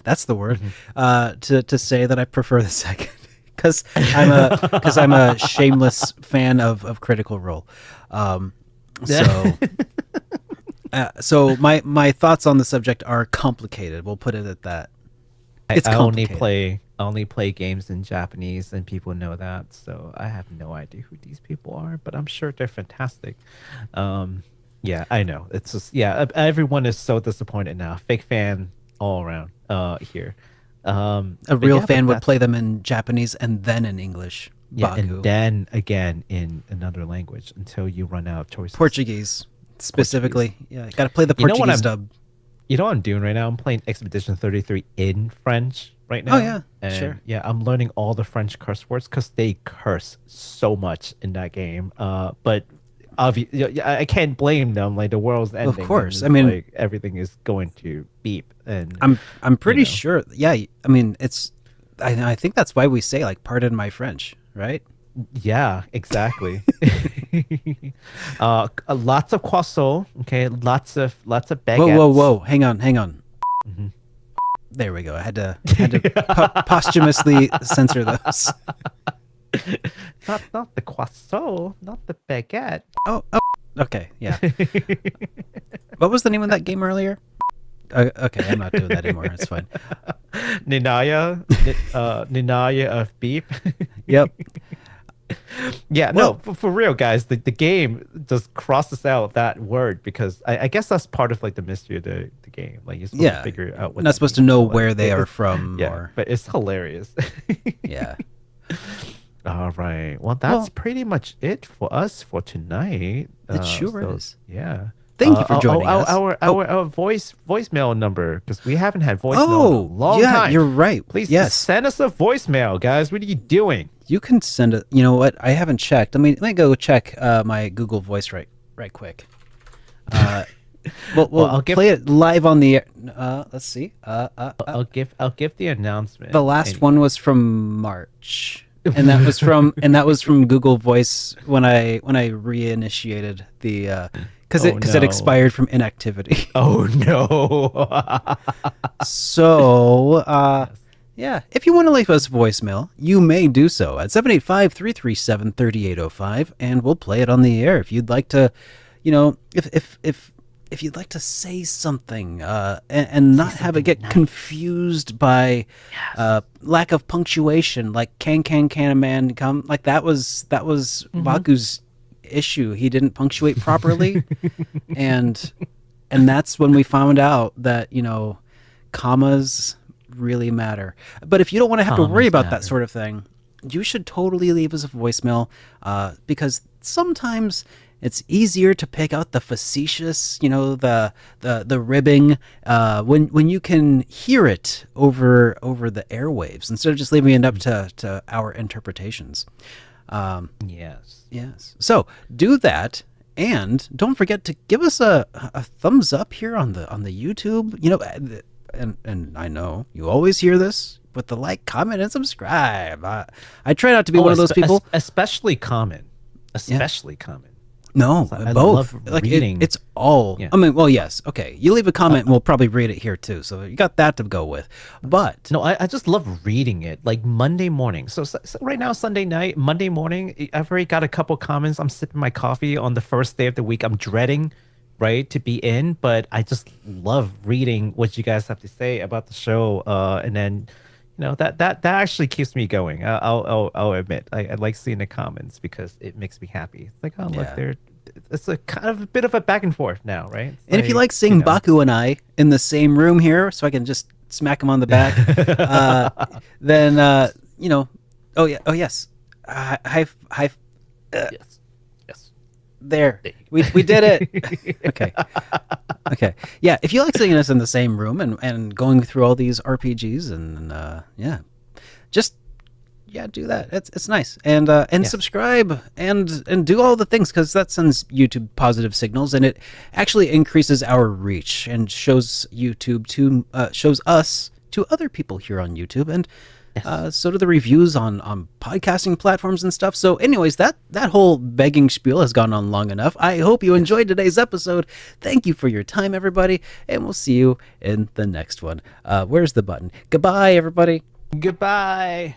that's the word, to say that I prefer the second because I'm a shameless fan of Critical Role. So my thoughts on the subject are complicated. We'll put it at that. It's complicated. I only play games in Japanese, and people know that, so I have no idea who these people are, but I'm sure they're fantastic. Yeah, I know. It's just everyone is so disappointed now. Fake fan all around here. A real fan would play them in Japanese and then in English. Yeah, and then again in another language until you run out of choices. Portuguese, specifically. Yeah, got to play the Portuguese dub. You know what I'm doing right now? I'm playing Expedition 33 in French right now. Oh, yeah, and sure. Yeah, I'm learning all the French curse words because they curse so much in that game. But I can't blame them. Like the world's ending. Of course, I mean, like, everything is going to beep. And I'm pretty sure. Yeah, I mean, it's. I think that's why we say like, "Pardon my French," right? Yeah, exactly. Lots of croissant. Okay, lots of baguettes. Whoa! Hang on. There we go. I had to posthumously censor those. Not the croissant, not the baguette. Oh, okay, yeah. What was the name of that game earlier? Okay, I'm not doing that anymore. It's fine. Niraya of beep. Yep. Yeah, Well, no, for real, guys. The game just crosses out that word because I guess that's part of like the mystery of the game. Like you're supposed to figure out what. Not supposed to know where they are it's- from. Yeah, Or but it's hilarious. yeah. All right. Well, that's pretty much it for us for tonight. It sure is. Yeah. Thank you for joining us. Our voicemail number, because we haven't had voicemail in a Oh, long yeah, time. you're right. Please Yes. send us a voicemail, guys. What are you doing? You can send it. You know what? I haven't checked. Let me go check my Google Voice right quick. We'll I'll play it live on the air. Let's see. I'll give the announcement. The last one was from March, and that was from Google Voice when I reinitiated the because it expired from inactivity. Oh no. So yeah, if you want to leave us a voicemail, you may do so at 785-337-3805, and we'll play it on the air. If you'd like to, if you'd like to say something and not have it get confused by lack of punctuation, like can a man come, like that was Baku's issue. He didn't punctuate properly, and that's when we found out that commas really matter. But if you don't want to have to worry about that sort of thing, you should totally leave us a voicemail, because sometimes it's easier to pick out the facetious, the ribbing, when you can hear it over the airwaves instead of just leaving it up to our interpretations. Yes. So do that, and don't forget to give us a thumbs up here on the YouTube. And I know you always hear this with the like, comment, and subscribe. I try not to be one of those people. Especially common. No, I both. love Like reading. it's all. Yeah. I mean, well, yes. Okay, you leave a comment, and we'll probably read it here too. So you got that to go with. But No, I just love reading it. Like Monday morning. So right now, Sunday night, Monday morning, I've already got a couple comments. I'm sipping my coffee on the first day of the week. I'm dreading, right, to be in, but I just love reading what you guys have to say about the show. And then, that actually keeps me going. I'll admit, I like seeing the comments because it makes me happy. It's like, oh, look, it's a kind of a bit of a back and forth now, right? It's and if you like seeing Baku and I in the same room here, so I can just smack him on the back, then oh yes, high. Yes. There, we did it. Okay. Yeah, if you like seeing us in the same room and going through all these RPGs and just do that. It's nice, and subscribe and do all the things, because that sends YouTube positive signals, and it actually increases our reach and shows shows us to other people here on YouTube, and so do the reviews on podcasting platforms and stuff. So anyways, that whole begging spiel has gone on long enough. I hope you enjoyed today's episode. Thank you for your time, everybody, and we'll see you in the next one. Where's the button? Goodbye, everybody. Goodbye.